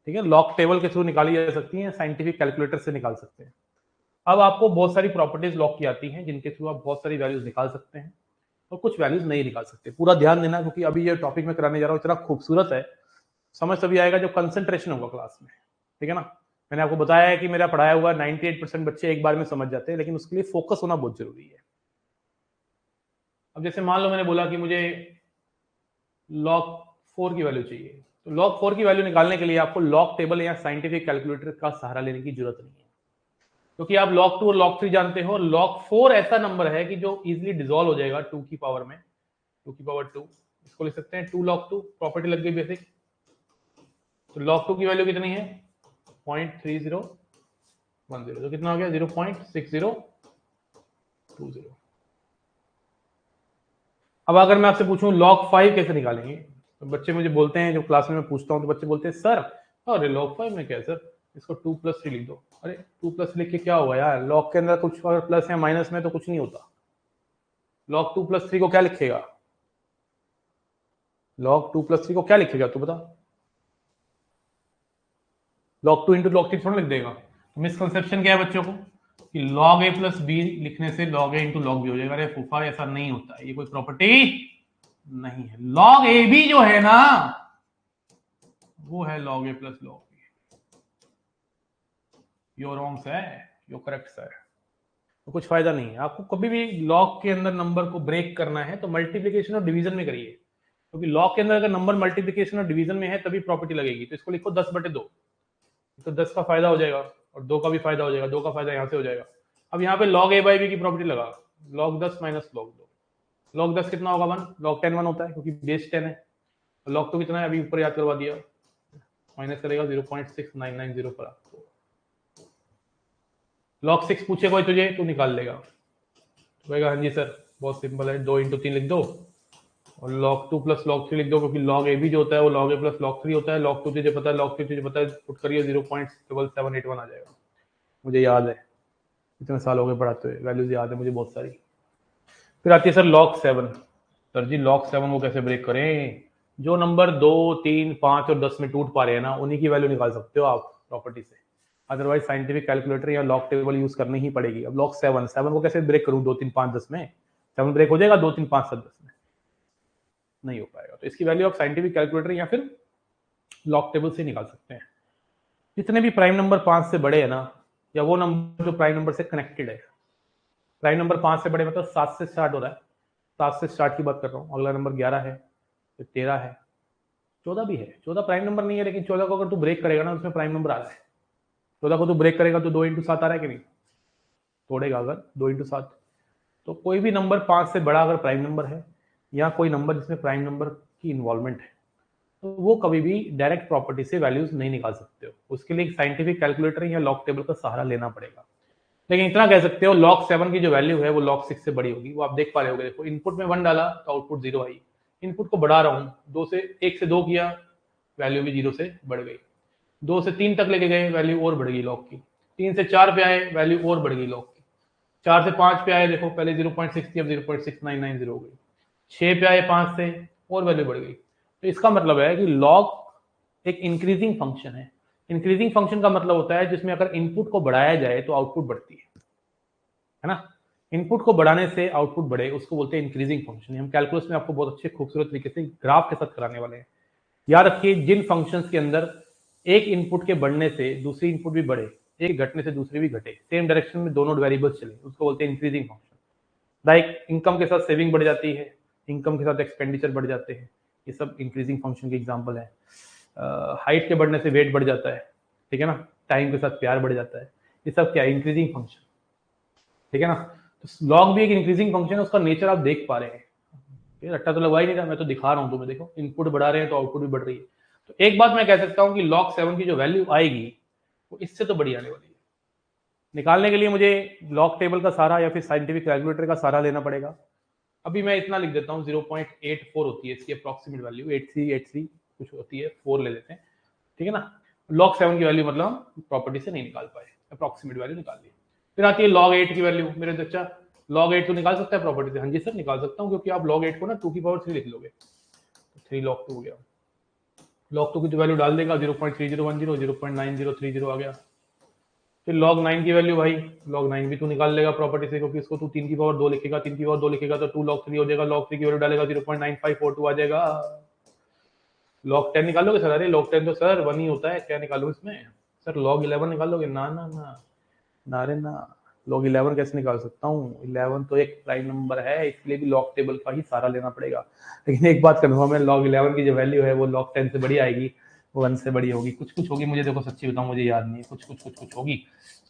ठीक है, log टेबल के थ्रू निकाली जा सकती है, साइंटिफिक कैलकुलेटर से निकाल सकते हैं। अब आपको बहुत सारी प्रॉपर्टीज लॉग की आती हैं जिनके थ्रू आप बहुत सारी वैल्यूज निकाल सकते हैं और कुछ वैल्यूज नहीं निकाल सकते। पूरा ध्यान देना, क्योंकि अभी ये टॉपिक में कराने जा रहा हूँ इतना खूबसूरत है, समझ तभी आएगा जब कंसंट्रेशन होगा क्लास में। ठीक है ना, मैंने आपको बताया है कि मेरा पढ़ाया हुआ 98% बच्चे एक बार में समझ जाते हैं, लेकिन उसके लिए फोकस होना बहुत जरूरी है। अब जैसे मान लो मैंने बोला कि मुझे log 4 की वैल्यू चाहिए, तो log 4 की वैल्यू निकालने के लिए आपको log टेबल या साइंटिफिक कैलकुलेटर का सहारा लेने की जरूरत नहीं है, क्योंकि आप log 2 और log 3 जानते हो। log 4 ऐसा नंबर है कि जो इजीली डिसॉल्व हो जाएगा 2 की पावर में, 2 की पावर 2, इसको लिख सकते हैं 2 log 2, प्रॉपर्टी लग गई बेसिक। तो log 2 की वैल्यू कितनी है, 0.3010, तो कितना हो गया 0.6020। अब अगर मैं आपसे पूछूं log 5 कैसे निकालेंगे, तो बच्चे मुझे बोलते हैं, जो क्लास में मैं पूछता हूं तो बच्चे बोलते हैं सर अरे log 5 में क्या है सर, इसको 2+3 लिख दो। अरे 2+ लिख के क्या होगा यार, log के अंदर कुछ अगर प्लस या माइनस में तो कुछ नहीं होता। log 2+3 को क्या लिखेगा, log 2+3 को क्या लिखेगा तू बता, log 2 इंटू log 3 थोड़ा लिख देगा। मिसकंसेप्शन क्या है बच्चों को कि log a प्लस बी लिखने से log a into log b हो जाएगा। अरे फूफा ऐसा नहीं होता है, ये कोई प्रॉपर्टी नहीं है। log a b जो है ना वो है log a plus log b। Yo wrong है, यो करेक्ट है, तो कुछ फायदा नहीं है। आपको कभी भी log के अंदर नंबर को ब्रेक करना है तो मल्टीप्लीकेशन और डिवीजन में करिए, क्योंकि log के अंदर अगर नंबर मल्टीप्लीकेशन और डिवीजन में है तभी प्रॉपर्टी लगेगी। तो इसको लिखो 10/2, तो 10 का फायदा हो जाएगा और 2 का भी फायदा हो जाएगा, 2 का फायदा यहां से हो जाएगा। अब यहाँ पे log a बाई बी की प्रॉपर्टी लगा, log 10 माइनस log 2, log 10 कितना होगा 1, log 10 1 होता है क्योंकि बेस 10 है। log 2 कितना है अभी ऊपर याद करवा दिया, माइनस करेगा 0.6990 पर आपको। log 6 पूछे कोई तुझे, तू निकाल लेगा, तो कहेगा हाँ जी सर बहुत सिंपल है, 2 × 3 लिख दो और log 2 प्लस log 3 लिख दो, क्योंकि log a भी जो होता है वो log a प्लस log 3 होता है। log 2 तुझे पता है, log 3 तुझे पता है, पुट करिए 0.7781 आ जाएगा। मुझे याद है, इतने साल हो गए पढ़ाते हुए, वैल्यूज याद है मुझे बहुत सारी। फिर आती है सर log 7। सर जी log 7 को कैसे ब्रेक करें, जो नंबर 2 3 5 और 10 में टूट पा रहे हैं ना उन्हीं की वैल्यू निकाल सकते हो आप प्रॉपर्टी से, अदरवाइज साइंटिफिक कैलकुलेटर या log टेबल यूज करनी ही पड़ेगी। अब log 7 को कैसे ब्रेक करूं, 2 3 5 10 में 7 ब्रेक हो जाएगा, 2 3 5 7 10 में नहीं हो पाएगा। तो इसकी वैल्यू आप साइंटिफिक कैलकुलेटर या फिर log टेबल से निकाल सकते हैं। जितने भी प्राइम नंबर 5 से बड़े है ना, या वो नंबर जो प्राइम नंबर से कनेक्टेड है, प्राइम नंबर 5 से बड़े मतलब 7 से स्टार्ट हो रहा है, 7 से स्टार्ट की बात कर रहा हूँ, अगला नंबर 11 है, फिर 13 है, 14 भी है। 14 प्राइम नंबर नहीं है, लेकिन 14 को अगर तू ब्रेक करेगा ना उसमें प्राइम नंबर आ रहा है। 14 को तू ब्रेक करेगा तो 2 × 7 आ रहा है कि नहीं, तोड़ेगा अगर 2 × 7। तो कोई भी नंबर 5 से बड़ा अगर प्राइम नंबर है या कोई नंबर जिसमें प्राइम नंबर की इन्वॉल्वमेंट है, तो वो कभी भी डायरेक्ट प्रॉपर्टी से वैल्यूज नहीं निकाल सकते हो, उसके लिए साइंटिफिक कैलकुलेटर या log टेबल का सहारा लेना पड़ेगा। लेकिन इतना कह सकते हो log 7 की जो वैल्यू है वो log 6 से बड़ी होगी, वो आप देख पा रहे होगे। देखो इनपुट में 1 डाला तो आउटपुट 0 आई, इनपुट को बढ़ा रहा हूँ, 1 से 2 किया, वैल्यू भी 0 से बढ़ गई, 2 से 3 तक लेके गए, वैल्यू और बढ़ गई log की, 3 से 4 पे आए, वैल्यू और बढ़ गई log की, 4 से 5 पे आए, देखो पहले 0.6 थी अब 0.6990 हो गई, 6 पे आए 5 से और वैल्यू बढ़ गई। तो इसका मतलब है कि log एक इंक्रीजिंग फंक्शन है। इंक्रीजिंग फंक्शन का मतलब होता है जिसमें अगर इनपुट को बढ़ाया जाए तो आउटपुट बढ़ती है ना, इनपुट को बढ़ाने से आउटपुट बढ़े, उसको बोलते हैं इंक्रीजिंग फंक्शन। हम कैलकुलस में आपको बहुत अच्छे खूबसूरत तरीके से ग्राफ के साथ कराने वाले हैं। याद रखिए जिन फंक्शंस के अंदर एक इनपुट के बढ़ने से दूसरी इनपुट भी बढ़े एक घटने से दूसरी भी घटे, सेम डायरेक्शन में दोनों वेरिएबल्स चले, उसको बोलते हैं इंक्रीजिंग फंक्शन। लाइक इनकम के साथ सेविंग बढ़ जाती है, इनकम के साथ एक्सपेंडिचर बढ़ जाते हैं, ये सब इंक्रीजिंग फंक्शन के एग्जांपल है। हाइट के बढ़ने से वेट बढ़ जाता है, ठीक है ना, टाइम के साथ प्यार बढ़ जाता है, ये सब क्या है, इंक्रीजिंग फंक्शन, ठीक है ना। तो लॉग भी एक इंक्रीजिंग फंक्शन है, उसका नेचर आप देख पा रहे हैं, ये रट्टा तो लगवा ही नहीं रहा, मैं तो दिखा रहा हूँ तुम्हें, देखो इनपुट बढ़ा रहे हैं तो आउटपुट भी बढ़ रही है। तो एक बात मैं कह सकता हूँ कि log 7 की जो वैल्यू आएगी वो इससे तो बड़ी आने वाली है। निकालने के लिए मुझे लॉग टेबल का सारा या फिर साइंटिफिक कैलकुलेटर का सारा लेना पड़ेगा। अभी मैं इतना लिख देता हूँ, 0.84 होती है इसकी अप्रोक्सीमेट वैल्यू, 8383 कुछ होती है, 4 ले लेते हैं, ठीक है ना। log 7 की वैल्यू मतलब हम प्रॉपर्टी से नहीं निकाल पाए, अप्रोक्सीमेट वैल्यू निकाल ली। फिर आती है log 8 की वैल्यू। मेरे बच्चा log 8 तो निकाल सकता है प्रॉपर्टी से? हाँ जी सर निकाल सकता हूँ, क्योंकि आप log 8 को ना 2 की पावर 3 लिख लोगे, 3 log 2 हो गया। log 2 की तो वैल्यू डाल देगा, 0.3010, 0.9030 आ गया। फिर log 9 की वैल्यू भाई, log 9 भी तू निकाल लेगा प्रॉपर्टी से, क्योंकि इसको तू 3 की पावर 2 लिखेगा, 3 की पावर 2 लिखेगा तो 2 log 3 हो जाएगा, log 3 की वैल्यू डालेगा 0.9542 आ जाएगा। log 10 निकालोगे सर? अरे log 10 तो सर 1 ही होता है, क्या निकालो इसमें सर? log 11 निकालोगे? ना ना ना ना रे ना, log 11 कैसे निकाल सकता हूँ? 11 तो एक प्राइम नंबर है, इसलिए भी लॉग टेबल का ही सारा लेना पड़ेगा। लेकिन एक बात कन्फर्म है, log 11 की जो वैल्यू है वो log 10 से बड़ी आएगी, 1 से बड़ी होगी, कुछ कुछ होगी, मुझे देखो सच्ची बताऊं मुझे याद नहीं है, कुछ कुछ कुछ कुछ होगी।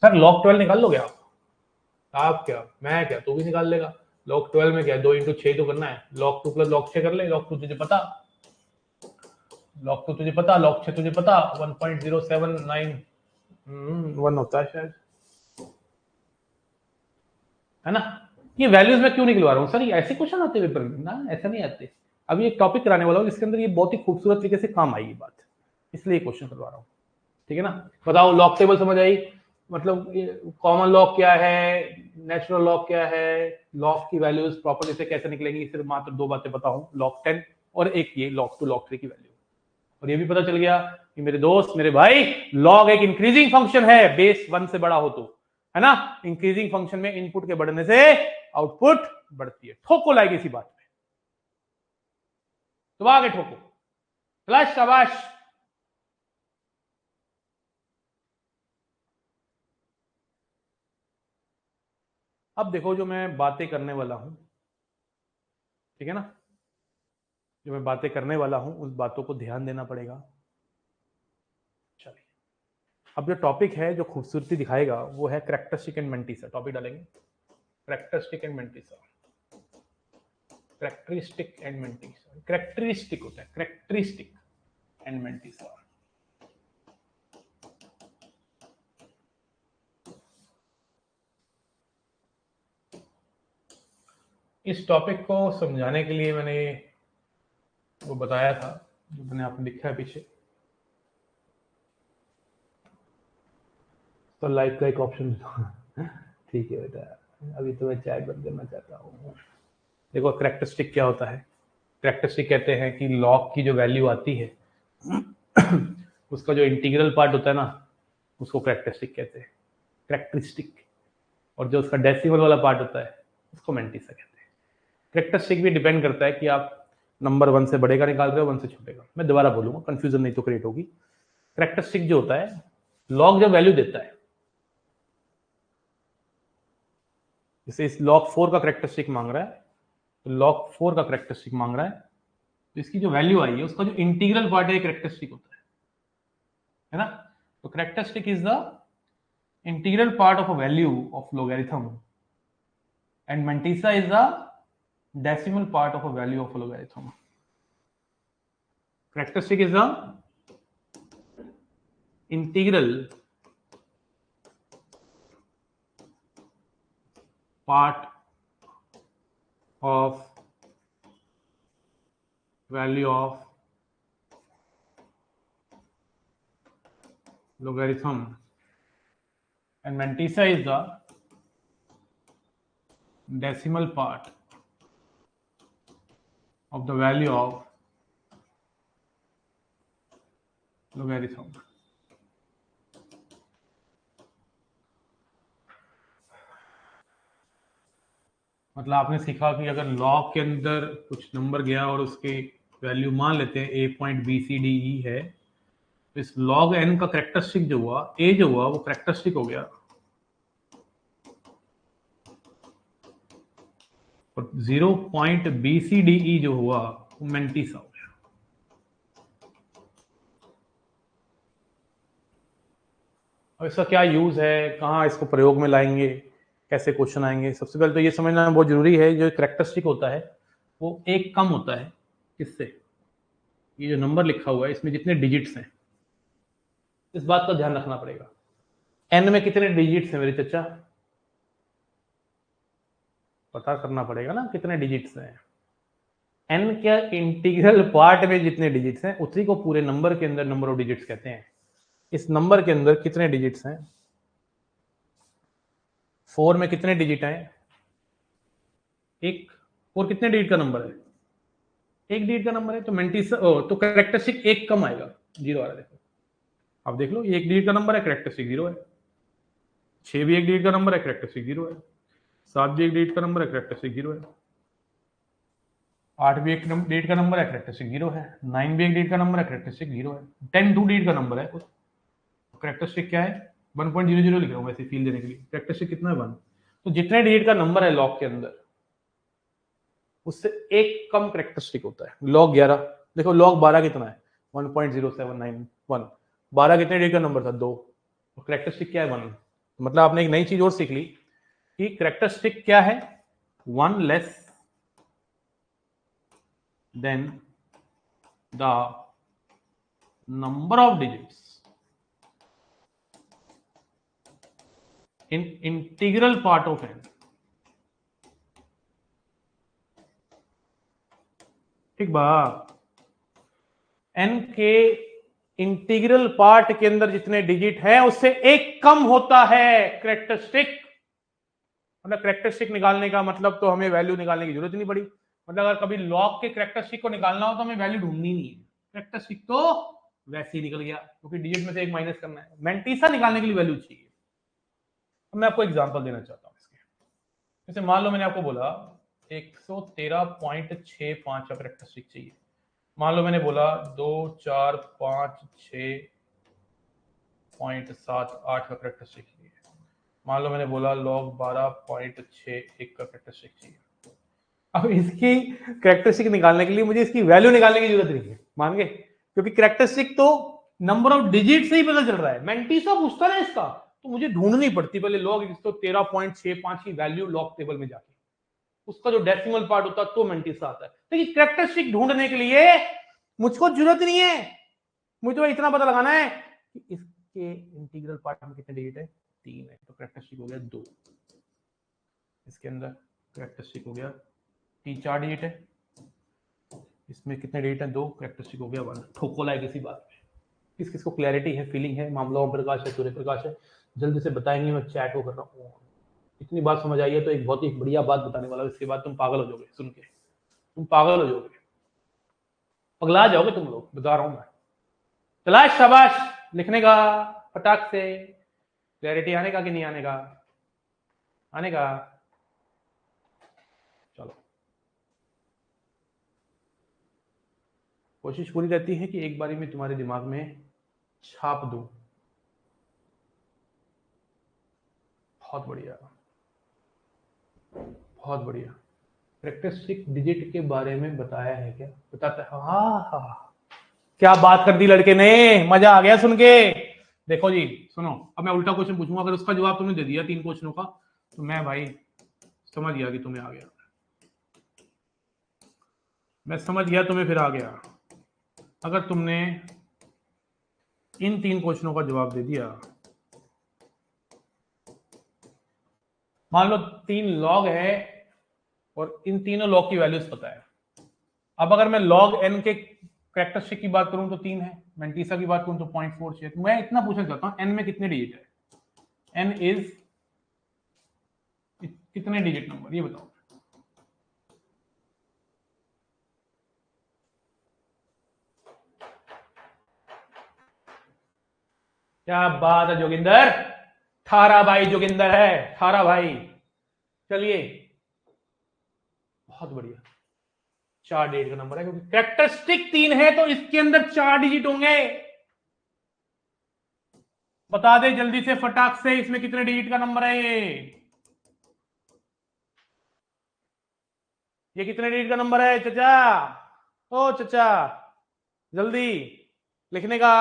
सर log 12 निकाल लोगे आप क्या, मैं क्या, तू भी निकाल लेगा। log 12 में क्या है, 2 इंटू 6 तो करना है, log 2 प्लस log 6 कर ले, log 2 तुझे पता, log 2 तुझे पता, log 6 तुझे पता, 1.079 1 होता है शायद, है ना। ये वैल्यूज में क्यों निकलवा रहा हूँ सर? ये ऐसे क्वेश्चन आते पेपर में ना, ऐसा नहीं आते। अभी एक टॉपिक कराने वाला हूँ जिसके अंदर ये बहुत ही खूबसूरत तरीके से काम आएगी बात, इसलिए क्वेश्चन करवा रहा हूँ, ठीक है ना। बताओ लॉग टेबल समझ आई? मतलब कॉमन लॉग क्या है, नेचुरल लॉग क्या है, लॉग की वैल्यूज प्रॉपर्टी से कैसे निकलेंगी, सिर्फ मात्र 2 बातें बताऊं, log 10 और एक ये log 2 log 3 की वैल्यू। और ये भी पता चल गया कि मेरे दोस्त मेरे भाई, log एक इंक्रीजिंग फंक्शन है, बेस 1 से बड़ा हो तो, है ना। इंक्रीजिंग फंक्शन में इनपुट के बढ़ने से आउटपुट बढ़ती है। ठोको लाएगी इसी बात पे, तो आगे ठोको, फ्लैश शाबाश। अब देखो जो मैं बातें करने वाला हूं, ठीक है ना, जो मैं बातें करने वाला हूं उस बातों को ध्यान देना पड़ेगा। चलिए, अब जो टॉपिक है जो खूबसूरती दिखाएगा वो है करेक्टरिस्टिक एंड मेंटिसा। टॉपिक डालेंगे characteristic and mantissa. Characteristic and mantissa, characteristic होता है, करेक्टरिस्टिक एंड मेंटिसा। इस टॉपिक को समझाने के लिए मैंने वो बताया था जो मैंने आपने लिखा है पीछे, तो लाइक का एक ऑप्शन ठीक है बेटा, अभी तो मैं चाय बंद करना चाहता हूँ। देखो करेक्टरिस्टिक क्या होता है, करेक्टरिस्टिक कहते हैं कि लॉग की जो वैल्यू आती है उसका जो इंटीग्रल पार्ट होता है ना, उसको करेक्टरिस्टिक कहते हैं, करेक्टरिस्टिक। और जो उसका डेसिमल वाला पार्ट होता है उसको मेंटिसा कहते हैं। करेक्टरिस्टिक भी डिपेंड करता है कि आप नंबर 1 से बड़े का निकाल रहे हो 1 से छोटे का। मैं दोबारा बोलूंगा, कंफ्यूजन नहीं तो क्रिएट होगी। करेक्टरिस्टिक जो होता है, लॉग जब वैल्यू देता है, जैसे इस log 4 का करेक्टरिस्टिक मांग रहा है, तो log 4 का करेक्टरिस्टिक मांग रहा है, तो इसकी जो वैल्यू आई है उसका जो इंटीग्रल पार्ट है करेक्टरिस्टिक होता है ना। तो characteristic is the integral part of a value of logarithm and mantissa is the decimal part of a value of a logarithm. Characteristic is the integral part of value of logarithm and mantissa is the decimal part of the value of logarithm. मतलब आपने सीखा कि अगर लॉग के अंदर कुछ नंबर गया और उसकी वैल्यू मान लेते हैं a.bcde है, तो इस log n का करेक्टरिस्टिक जो हुआ, a जो हुआ वो करेक्टरिस्टिक हो गया, और 0.BCDE जो हुआ वो मेंटिसा हो गया। अब इसका क्या यूज है, कहाँ इसको प्रयोग में लाएंगे, कैसे क्वेश्चन आएंगे? सबसे पहले तो ये समझना बहुत जरूरी है, जो करेक्टरिस्टिक होता है वो एक कम होता है किससे? ये जो नंबर लिखा हुआ है इसमें जितने डिजिट्स हैं, इस बात का ध्यान रखना पड़ेगा। n में कितने डिजिट्स हैं मेरे चचा? पता करना पड़ेगा ना कितने डिजिट्स हैं। n के इंटीग्रल पार्ट में जितने डिजिट्स हैं उसी को पूरे नंबर के अंदर नंबर ऑफ डिजिट्स कहते हैं। इस नंबर के अंदर कितने डिजिट्स हैं? 4 में कितने डिजिट हैं? एक। और कितने डिजिट का नंबर है? एक डिजिट का नंबर है, तो मेंटिसा तो करेक्टरिस्टिक एक कम आएगा, 0 आ रहा है। देखो अब देख लो, ये एक डिजिट का नंबर है, करेक्टरिस्टिक 0 है। 6 भी एक डिजिट का नंबर है, करेक्टरिस्टिक 0 है। 7 भी एक डिजिट का नंबर है, करेक्टरिस्टिक 0 है। 8 भी एक डिजिट का नंबर है, करेक्टरिस्टिक 0 है। 9 भी एक डिजिट का नंबर है, करेक्टरिस्टिक 0 है। 10 2 डिजिट का नंबर है, करेक्टरिस्टिक क्या है? 1.00 लिख रहा हूँ वैसे फील देने के लिए। करेक्टरिस्टिक कितना है? 1। तो जितने डिजिट का नंबर है लॉग के अंदर उससे एक कम करेक्टरिस्टिक होता है। लॉग 11, देखो लॉग 12 कितना है? 1.0791। 12 कितने डिजिट का नंबर था? 2। तो करेक्टरिस्टिक क्या है? 1। मतलब आपने एक नई चीज और सीख ली कि करेक्टरिस्टिक क्या है? 1 less than the number of digits in integral part of n। ठीक बात। n के इंटीग्रल पार्ट के अंदर जितने डिजिट है उससे एक कम होता है करेक्टरिस्टिक। मतलब करेक्टरिस्टिक निकालने का मतलब तो हमें वैल्यू निकालने की जरूरत नहीं पड़ी। मतलब अगर कभी लॉग के करेक्टरिस्टिक को निकालना हो तो हमें वैल्यू ढूंढनी नहीं है, करेक्टरिस्टिक तो वैसे ही निकल गया, क्योंकि डिजिट में से एक माइनस करना है। मेंटिसा निकालने के लिए वैल्यू चाहिए। अब मैं आपको एग्जांपल देना चाहता हूं इसके। जैसे मान लो मैंने आपको बोला 113.65 का करेक्टरिस्टिक चाहिए। मान लो मैंने बोला 2456.78 का करेक्टरिस्टिक चाहिए। मान लो मैंने बोला log 12.61 का करेक्टरिस्टिक चाहिए। अब इसकी करेक्टरिस्टिक निकालने के लिए मुझे इसकी वैल्यू निकालने की जरूरत नहीं है, मान गए? क्योंकि करेक्टरिस्टिक तो नंबर ऑफ डिजिट से ही पता चल रहा है। मेंटिसा पूछता है इसका तो मुझे ढूंढनी पड़ती पहले log 113.65 की वैल्यू लॉग टेबल में जाके, उसका जो डेसिमल पार्ट होता है तो मेंटिसा आता है। लेकिन करेक्टरिस्टिक ढूंढने के लिए मुझको जरूरत नहीं है, मुझे तो इतना पता लगाना है कि इसके इंटीग्रल पार्ट में कितने डिजिट है? 3 है, तो करेक्टरिस्टिक हो गया 2। इसके अंदर करेक्टरिस्टिक हो गया 4 डिजिट है, इसमें कितने डिजिट है? 2, करेक्टरिस्टिक हो गया 1। ठोको लाए किसी बात में? किस किस को क्लैरिटी है, फीलिंग है? मामला ओम प्रकाश है, सूर्य प्रकाश है, जल्दी से बताएंगे, मैं चैट को कर रहा हूँ। इतनी बात समझ आई है तो एक बहुत ही बढ़िया बात बताने वाला हूं, इसके बाद तुम पागल हो जाओगे सुन के, तुम पागल हो जाओगे, पगला जाओगे तुम लोग, बता रहा हूं मैं। चला शाबाश, लिखने का फटाक से। क्लैरिटी आने का कि नहीं आने का? आने का। चलो, कोशिश पूरी रहती है कि एक बारी में तुम्हारे दिमाग में छाप दूं। बहुत बढ़िया, बहुत बढ़िया। करेक्टरिस्टिक डिजिट के बारे में बताया है क्या? बताता है? हाँ, क्या बात कर दी लड़के ने, मजा आ गया सुन के। देखो जी सुनो, अब मैं उल्टा क्वेश्चन पूछूंगा, अगर उसका जवाब तुमने दे दिया 3 क्वेश्चनों का तो मैं भाई समझ गया कि तुम्हें आ गया, मैं समझ गया तुम्हें फिर आ गया। अगर तुमने इन 3 क्वेश्चनों का जवाब दे दिया, मान लो 3 लॉग है और इन तीनों लॉग की वैल्यूज पता है। अब अगर मैं log n के करेक्टरिस्टिक की बात करूं तो 3 है, मेंटिसा की बात करूं तो 0.46। तो मैं इतना पूछना चाहता हूं n में कितने डिजिट है? n इज कितने डिजिट नंबर, ये बताओ। क्या बात है जोगिंदर, थारा भाई जोगिंदर है, थारा भाई। चलिए, बहुत बढ़िया। 4 डिजिट का नंबर है क्योंकि कैरेक्टरिस्टिक 3 है तो इसके अंदर 4 डिजिट होंगे। बता दे जल्दी से फटाक से, इसमें कितने डिजिट का नंबर है ये कितने डिजिट का नंबर है चचा? ओ चचा जल्दी लिखने का।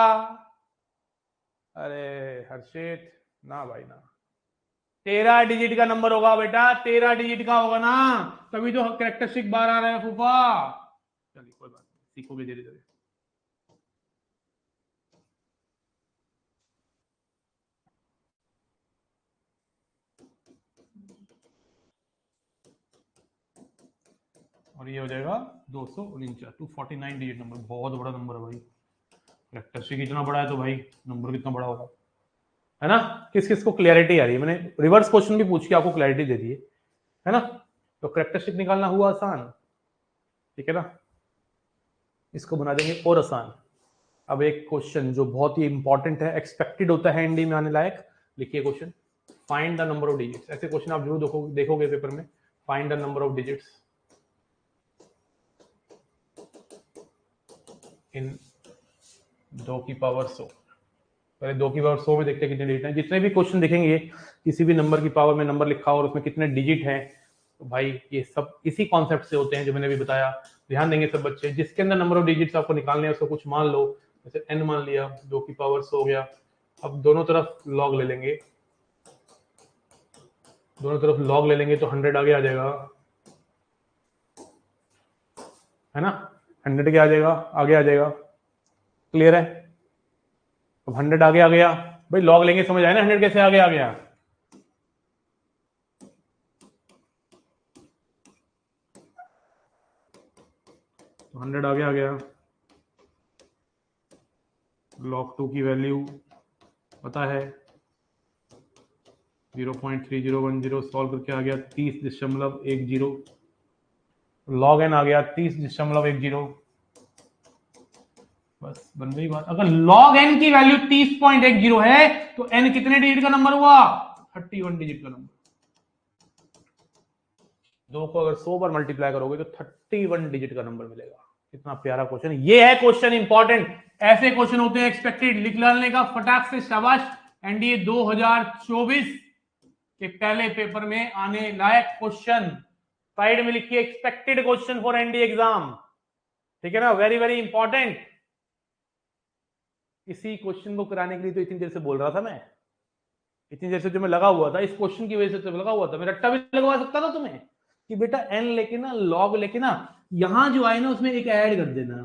अरे हर्षित ना भाई ना, 13 डिजिट का नंबर होगा बेटा, 13 डिजिट का होगा ना, तभी तो कैरेक्टरिस्टिक बार आ रहा है फूफा। चलिए कोई बात नहीं, सीखोगे धीरे धीरे। और ये हो जाएगा 249 डिजिट नंबर, बहुत बड़ा नंबर है भाई। कैरेक्टरिस्टिक इतना बड़ा है तो भाई नंबर कितना बड़ा होगा, है ना? किस किस को क्लैरिटी आ रही है? मैंने रिवर्स क्वेश्चन भी पूछ के आपको क्लैरिटी दे दी है ना? तो कैरेक्टरिस्टिक निकालना हुआ आसान, ठीक है ना? इसको बना देंगे और आसान। अब एक क्वेश्चन जो बहुत ही इंपॉर्टेंट है, एक्सपेक्टेड होता है एनडी में आने लायक, लिखिए question. Find the number of digits, ऐसे क्वेश्चन आप जरूर देखोगे पेपर में। Find the number of digits in 2 की पावर 100। पहले 2 की पावर 100 में देखते हैं कितने डिजिट हैं। जितने भी क्वेश्चन दिखेंगे किसी भी नंबर की पावर में नंबर लिखा हो और उसमें कितने डिजिट हैं, तो भाई ये सब इसी कॉन्सेप्ट से होते हैं जो मैंने अभी बताया। ध्यान देंगे सब बच्चे, जिसके अंदर नंबर ऑफ डिजिट्स आपको निकालने हैं उसको कुछ मान लो, जैसे n मान लिया, 2 की पावर 100 हो गया। अब दोनों तरफ लॉग ले लेंगे, दोनों तरफ लॉग ले लेंगे तो 100 आगे आ जाएगा, है ना? 100 के आ जाएगा, आगे आ जाएगा। क्लियर है? अब 100 आगे आ गया भाई, लॉग लेंगे, समझ आया ना 100 कैसे आगे आ गया? तो 100 आगे आ गया। log 2 की वैल्यू पता है 0.3010, सॉल्व करके आ गया 30.10। log n आ गया 30.10। बस बन गई बात। अगर log n की वैल्यू 30.10 है तो n कितने डिजिट का नंबर हुआ? 31 डिजिट का नंबर। 2 को अगर 100 बार मल्टीप्लाई करोगे तो 31 डिजिट का नंबर मिलेगा। कितना प्यारा क्वेश्चन, ये है क्वेश्चन इंपॉर्टेंट। ऐसे क्वेश्चन होते हैं एक्सपेक्टेड, लिख डालने का फटाक से, शाबाश। एनडीए 2024 के पहले पेपर में आने लायक क्वेश्चन, साइड में लिखिए expected question for NDA exam, ठीक है ना? Very very important. इसी क्वेश्चन को कराने के लिए तो इतनी देर से बोल रहा था मैं, इतनी देर से जो मैं लगा हुआ था, इस क्वेश्चन की वजह से तो लगा हुआ था। मैं रट्टा भी लगवा सकता था तुम्हें कि बेटा एन लेके ना, लॉग लेके ना, यहां जो आए ना उसमें एक ऐड कर देना।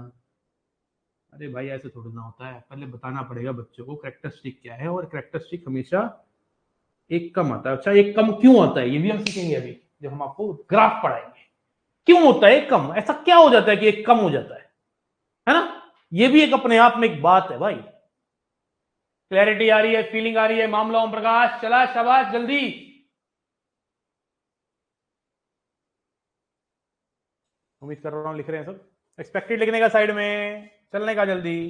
अरे भाई ऐसे थोड़ा ना होता है, पहले बताना पड़ेगा बच्चों को कैरेक्टरिस्टिक क्या है, और कैरेक्टरिस्टिक हमेशा एक कम आता है। अच्छा एक कम क्यों आता है ये भी हम सीखेंगे अभी जब हम आपको ग्राफ पढ़ाएंगे। क्यों होता है एक कम, ऐसा क्या हो जाता है कि एक कम हो जाता है ना? ये भी एक अपने आप में एक बात है भाई। क्लैरिटी आ रही है, फीलिंग आ रही है? मामला ओम प्रकाश चला, शाबाश, जल्दी। उम्मीद कर रहा हूं लिख रहे हैं सब। एक्सपेक्टेड लिखने का साइड में, चलने का जल्दी,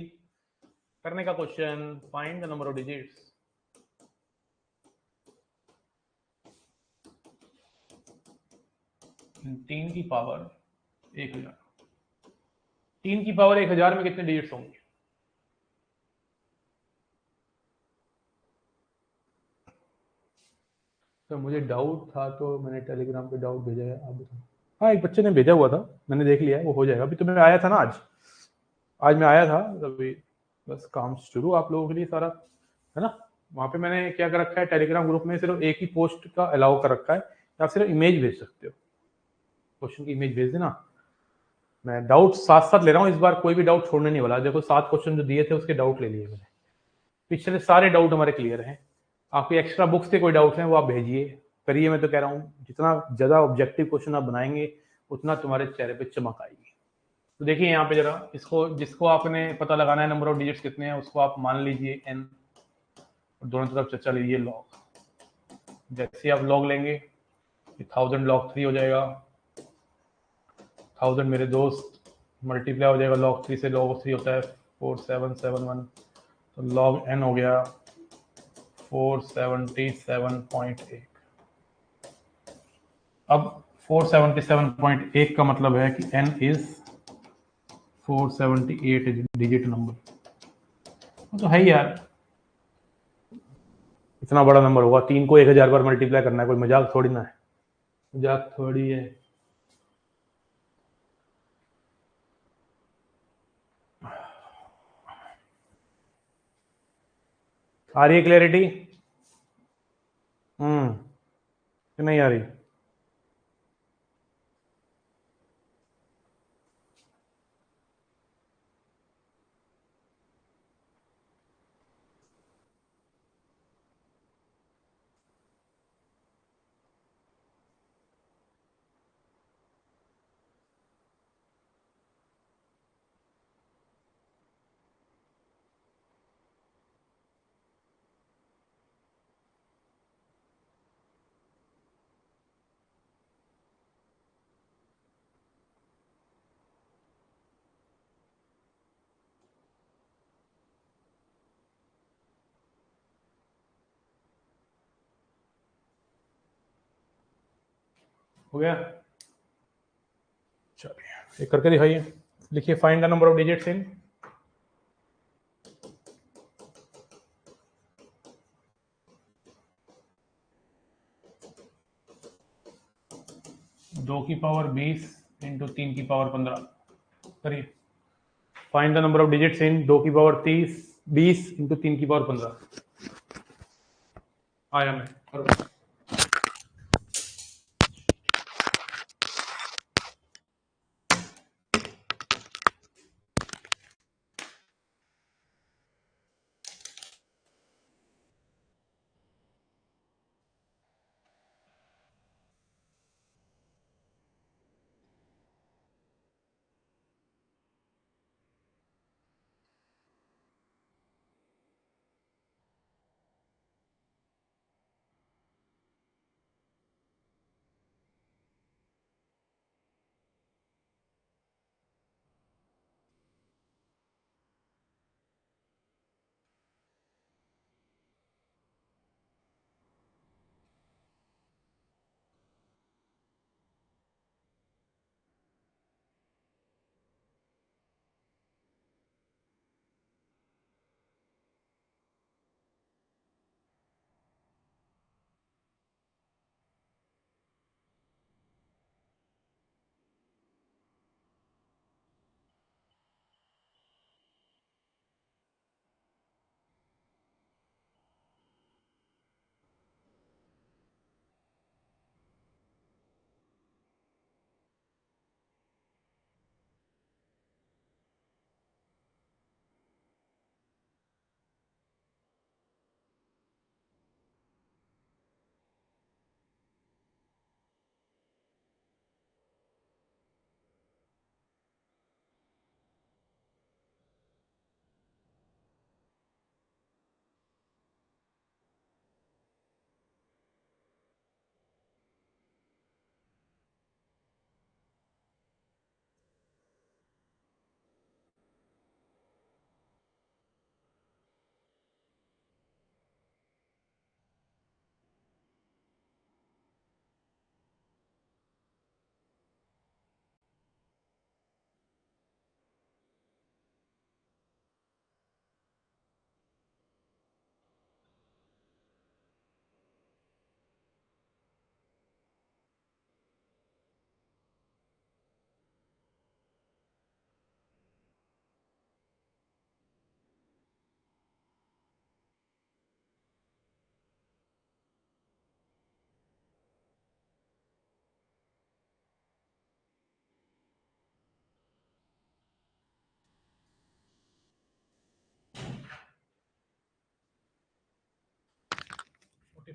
करने का question. Find the number of digits 3 की पावर 1000। 3 की पावर 1000 में कितने डिजिट्स होंगे? तो मुझे डाउट था तो मैंने टेलीग्राम पे डाउट भेजा है, आप बताओ। हाँ एक बच्चे ने भेजा हुआ था, मैंने देख लिया है, वो हो जाएगा। अभी तो मैं आया था ना, आज मैं आया था अभी, बस काम शुरू आप लोगों के लिए सारा, है ना? वहाँ पे मैंने क्या कर रखा है, टेलीग्राम ग्रुप में सिर्फ एक ही पोस्ट का अलाउ कर रखा है, आप सिर्फ इमेज भेज सकते हो, क्वेश्चन की इमेज भेज देना। मैं डाउट साथ साथ ले रहा हूँ इस बार, कोई भी डाउट छोड़ने नहीं वाला। देखो 7 क्वेश्चन जो दिए थे उसके डाउट ले लिए मैंने, पिछले सारे डाउट हमारे क्लियर हैं। आपके एक्स्ट्रा बुक्स के कोई डाउट हैं वो आप भेजिए, करिए। मैं तो कह रहा हूँ जितना ज्यादा ऑब्जेक्टिव क्वेश्चन आप बनाएंगे उतना तुम्हारे चेहरे पे चमक आएगी। तो देखिए यहाँ पे जरा, इसको जिसको आपने पता लगाना है नंबर ऑफ डिजिट्स कितने हैं उसको आप मान लीजिए n, और दोनों तरफ चर्चा लीजिए लॉग। जैसे आप लॉग लेंगे 1000 log 3 हो जाएगा, 1000 मेरे दोस्त मल्टीप्लाई हो जाएगा log 3 से, log 3 होता है 4771, तो log n हो गया 477.1। अब 477.1 का मतलब है कि n इज 478 डिजिट नंबर, तो है यार। इतना बड़ा नंबर होगा, 3 को 1000 बार मल्टीप्लाई करना है, कोई मजाक थोड़ी ना है, मजाक थोड़ी है। आ रही है क्लैरिटी? कि नहीं आ रही? हो गया? चलिए एक करके दिखाइए। लिखिए find the number of digits in 2 की पावर 20 इंटू 3 की पावर 15। करिए। Find the number of digits in 2 की पावर 20 इंटू 3 की पावर 15। आया मैं, करो।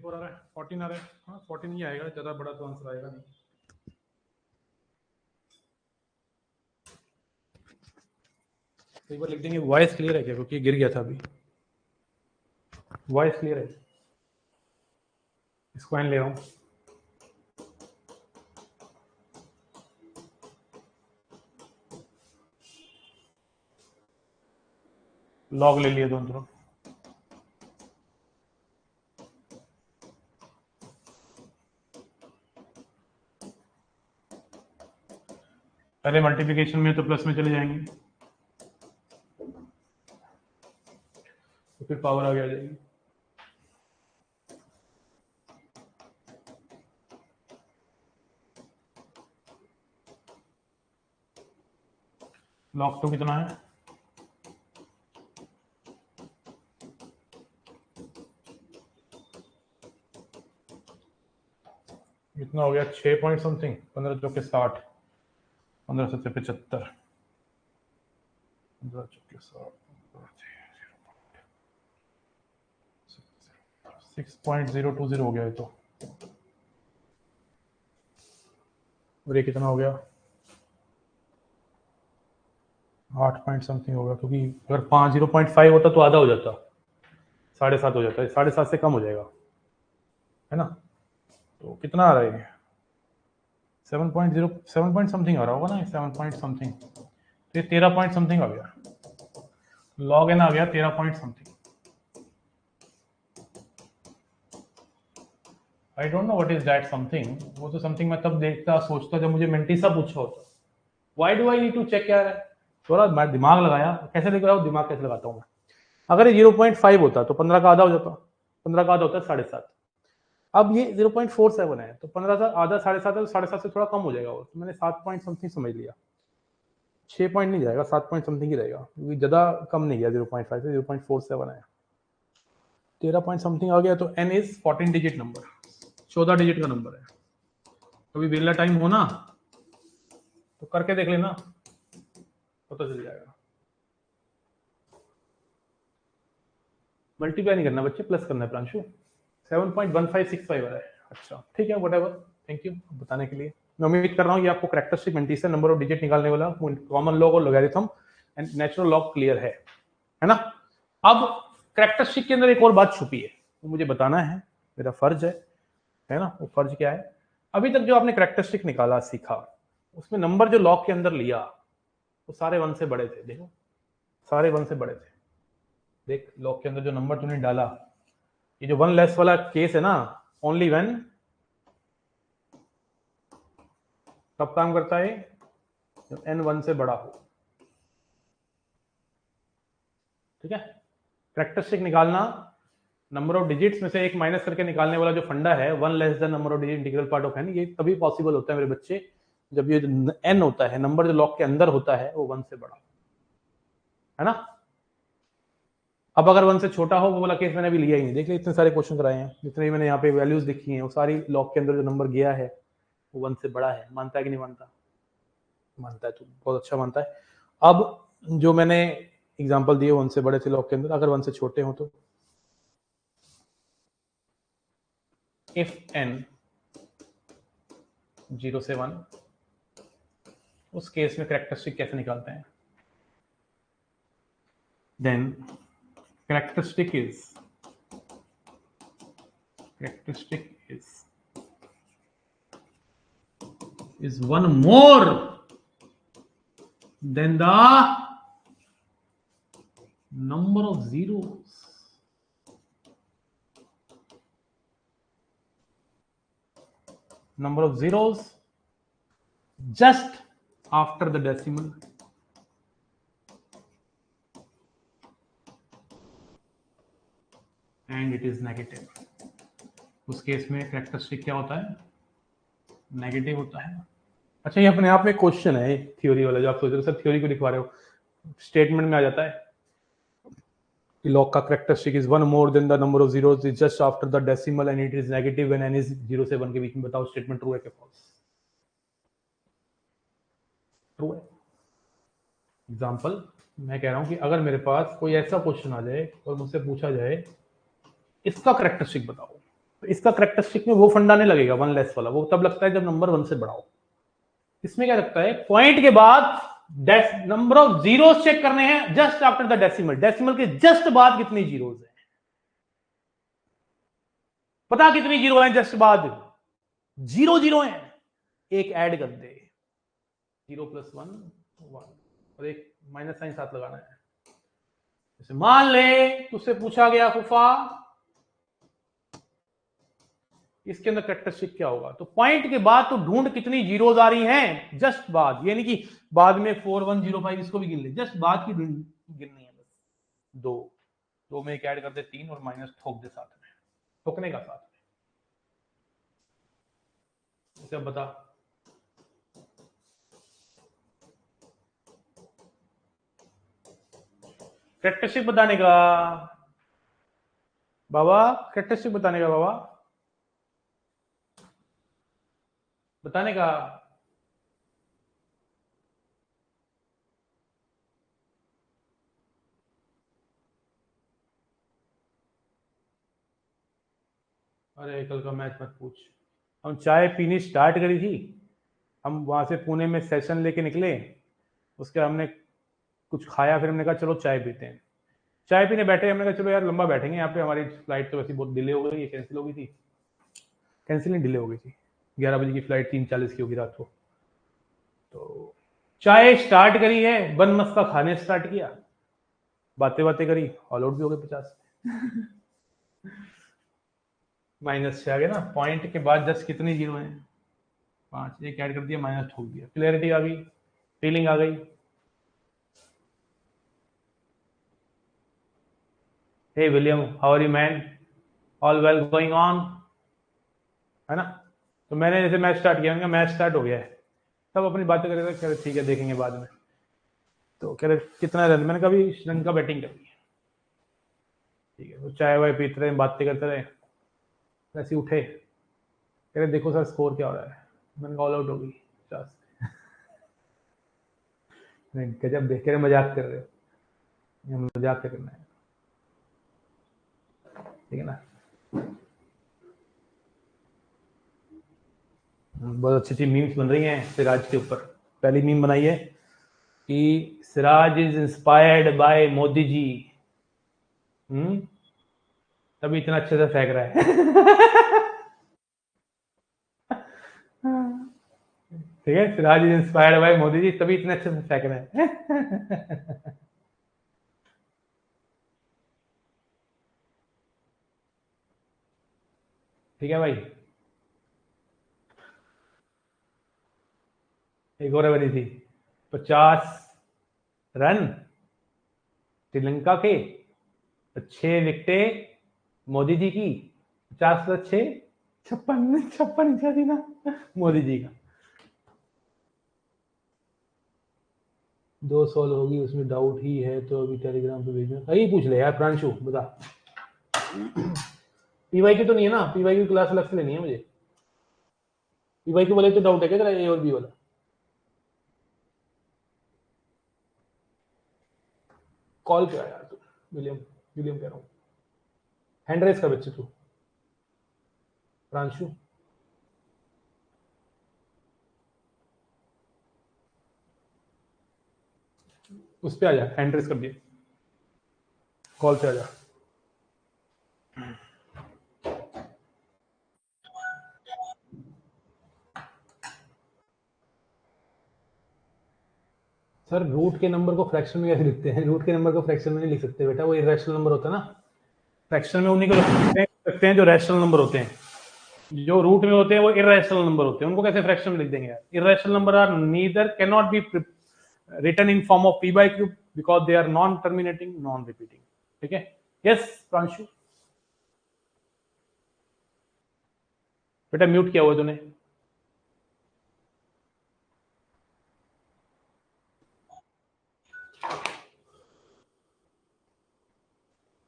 आ रहा है, 14 आ रहा है। हाँ 14 ही आएगा, ज्यादा बड़ा तो आंसर आएगा नहीं। एक बार लिख देंगे। वॉइस क्लियर है क्या? क्योंकि गिर गया था अभी। वॉइस क्लियर है? इसको ले आऊं। लॉग ले लिए दोनों तरफ। पहले मल्टीप्लिकेशन में तो प्लस में चले जाएंगे, तो फिर पावर आगे आ जाएगी। log 2 कितना है? कितना हो गया? 6 पॉइंट समथिंग, 15 चौके 60, 15 7 75, 15 चौके 60, 6.020 हो गया ये तो। और ये कितना हो गया? 8 पॉइंट समथिंग होगा, क्योंकि अगर 0.5 होता तो आधा हो जाता, 7.5 हो जाता है, 7.5 से कम हो जाएगा, है ना? तो कितना आ रहा है? 7.0, 7 पॉइंट समथिंग आ रहा होगा ना, 7 पॉइंट समथिंग, तो ये 13 पॉइंट समथिंग आ गया, लॉग एन आ गया 13 point something. I don't know what is that something. वो तो समथिंग मैं तब देखता सोचता जब मुझे मेंटीसा पूछा होता। Why do I need to check यार? थोड़ा मैं दिमाग लगाया, कैसे देख रहा हूँ दिमाग कैसे लगाता हूँ मैं। अगर ये 0.5 होता तो 15 का आधा हो जाता, 15 का आधा होता है 7.5। अब ये 0.47 है, तो 15 का आधा 7.5 है, तो 7.5 से थोड़ा कम हो जाएगा वो, तो मैंने 7 पॉइंट समथिंग समझ लिया। 6 पॉइंट नहीं जाएगा, 7 पॉइंट समथिंग ही रहेगा, क्योंकि ज्यादा कम नहीं गया 0.5 से, 0.47 है। 13 पॉइंट समथिंग आ गया, तो n is 14 digit number, 14 digit का नंबर है। कभी वेला टाइम हो ना तो करके देख लेना, पता चल जाएगा। मल्टीप्लाई नहीं करना बच्चे, प्लस करना है प्रांशु। 7.1565 आ रहा है। अच्छा ठीक है, व्हाटएवर, थैंक यू बताने के लिए। मैं उम्मीद कर रहा हूँ ये आपको characteristic mantissa number of digit निकालने वाला कॉमन लॉग और logarithm and natural log clear है ना? अब कैरेक्टरिस्टिक के अंदर एक और बात छुपी है, वो मुझे बताना है, मेरा फर्ज है ना? वो फर्ज क्या है? अभी तक जो आपने कैरेक्टरिस्टिक निकाला सीखा, उसमें नंबर जो लॉग के अंदर लिया वो सारे 1 से बड़े थे। देखो सारे 1 से बड़े थे। देख लॉग के अंदर जो नंबर तूने डाला, ये जो 1 लेस वाला केस है ना, ओनली व्हेन कब काम करता है? जब n 1 से बड़ा हो। ठीक है? कैरेक्टरिस्टिक निकालना, नंबर ऑफ डिजिट्स में से एक माइनस करके निकालने वाला जो फंडा है, 1 less than number of digit integral part of n, ये तभी पॉसिबल होता है मेरे बच्चे जब ये n होता है, नंबर जो लॉग के अंदर होता है, वो 1 से बड़ा, है ना? अब अगर 1 से छोटा हो वो वाला केस मैंने अभी लिया ही नहीं। देख लिया, इतने सारे क्वेश्चन कराए हैं, जितने भी मैंने यहाँ पे वैल्यूज लिखी हैं, वो सारी लॉग के अंदर जो नंबर गया है वो 1 से बड़ा है। मानता है कि नहीं मानता? मानता है, तो बहुत अच्छा मानता है। अब जो मैंने एग्जांपल दिए 1 से बड़े थे लॉग के अंदर, अगर 1 से छोटे हो तो इफ n 0 से 1, उस केस में कैरेक्टरिस्टिक कैसे निकालते हैं? Then characteristic is one more than the number of zeros. Number of zeros just after the decimal. And it is negative. उस केस में कैरेक्टरिस्टिक क्या होता है? नेगेटिव होता है। अच्छा ये अपने आप में क्वेश्चन है थ्योरी वाला, जो आप सोच रहे हो सर थ्योरी को लिखवा रहे हो, स्टेटमेंट में आ जाता है कि लॉग का characteristic is 1 more than the number of zeros is just after the decimal and it is negative when n is 0 से 1 के बीच में। बताओ स्टेटमेंट ट्रू है कि फॉल्स? ट्रू है। एग्जांपल मैं कह रहा हूं कि अगर मेरे पास कोई ऐसा क्वेश्चन आ जाए और मुझसे पूछा जाए इसका कैरेक्टरिस्टिक बताओ, तो इसका कैरेक्टरिस्टिक में वो फंडा नहीं लगेगा 1 लेस वाला, वो तब लगता है जब नंबर 1 से बड़ा हो। इसमें क्या लगता है? पॉइंट के बाद नंबर ऑफ जीरोस चेक करने हैं just after the decimal, decimal के जस्ट बाद कितनी जीरोस है, पता कितनी जीरो है जस्ट बाद? 0 0 है, एक ऐड कर दे, 0 + 1 1, और एक माइनस साइन साथ लगाना है। जैसे मान ले तुझसे पूछा गया फूफा इसके अंदर कैरेक्टरिस्टिक क्या होगा, तो पॉइंट के बाद तो ढूंढ कितनी जीरोस आ रही हैं जस्ट बाद, यानी कि बाद में 4105 इसको भी गिन ले, जस्ट बाद की गिननी है बस। 2 में एक ऐड कर दे 3 और माइनस ठोक दे साथ में, ठोकने का साथ में। इसे अब बता कैरेक्टरिस्टिक बताने का बाबा, कैरेक्टरिस्टिक बताने का बाबा, बताने का। अरे कल का मैच मत पूछ। हम चाय पीनी स्टार्ट करी थी, हम वहां से पुणे में सेशन लेके निकले, उसके हमने कुछ खाया, फिर हमने कहा चलो चाय पीते हैं। चाय पीने बैठे, हमने कहा चलो यार लंबा बैठेंगे यहाँ पे, हमारी फ्लाइट तो वैसे बहुत डिले हो गई, कैंसिल हो गई थी, कैंसिल नहीं डिले हो गई थी, 11 बजे की फ्लाइट 3:40 की होगी रात को। तो चाय स्टार्ट करी है, बन मस्का खाने स्टार्ट किया, बातें बातें करी, ऑल आउट भी हो गए 50। माइनस से आ गए ना, पॉइंट के बाद 10 कितने जीरो हैं, 5, एक ऐड कर दिया, माइनस ठोक दिया, क्लियरिटी आ गई, फीलिंग आ गई। Hey William, how are you man, all well going on, है ना। तो मैंने जैसे मैच स्टार्ट किया, उनका मैच स्टार्ट हो गया है, तब अपनी बातें कर रहे थे, कह रहे ठीक है देखेंगे बाद में। तो कह रहे कितना रन, मैंने कहा अभी श्रीलंका बैटिंग कर रही है, ठीक है। तो चाय वाय पीते रहे, बातें करते रहे, ऐसे उठे, कह रहे देखो सर स्कोर क्या हो रहा है, मैंने ऑल आउट हो गई 50। गजब देख के मजाक कर रहे हो, मजाक करना है, ठीक है ना। बहुत अच्छी अच्छी मीम्स बन रही हैं सिराज के ऊपर। पहली मीम बनाई है कि Siraj is inspired by Modi ji, तभी इतना अच्छे से फेंक रहा है। ठीक है, Siraj is inspired by Modi ji, तभी इतने अच्छे से फेंक रहे हैं। ठीक है भाई। एक और बनी थी, 50 रन श्रीलंका के, 6 विकेटें मोदी जी की, 50+6 56, 56 थी ना मोदी जी का। 2 सॉल्व होगी, उसमें डाउट ही है तो अभी टेलीग्राम पे भेजना। यही पूछ ले यार प्रांशु, बता। पीवाई की तो नहीं है ना, पीवाई की क्लास अलग से लेनी है मुझे। पीवाई के वाले तो डाउट है क्या तेरा, ए और बी वाला? कॉल पे आ यार तू, विलियम, विलियम कह रहा हूँ, हैंड रेस कर बच्चे तू, प्रांशु। उस पे आ जा, हैंड रेस कर दिया, कॉल पे आ जा। सर रूट के नंबर को फ्रैक्शन में कैसे लिखते हैं? रूट के नंबर को फ्रैक्शन में नहीं लिख सकते बेटा, वो इरेशनल नंबर होता है ना। फ्रैक्शन में उन्हीं को सकते हैं जो रैशनल नंबर होते हैं, जो रूट में होते हैं वो इरेशनल नंबर होते हैं, उनको कैसे फ्रैक्शन में लिख देंगे यार? Irrational number are neither can not be written in form of p by q because they are non terminating, non repeating। ठीक है, यस प्रांशु। बेटा म्यूट किया हुआ तूने।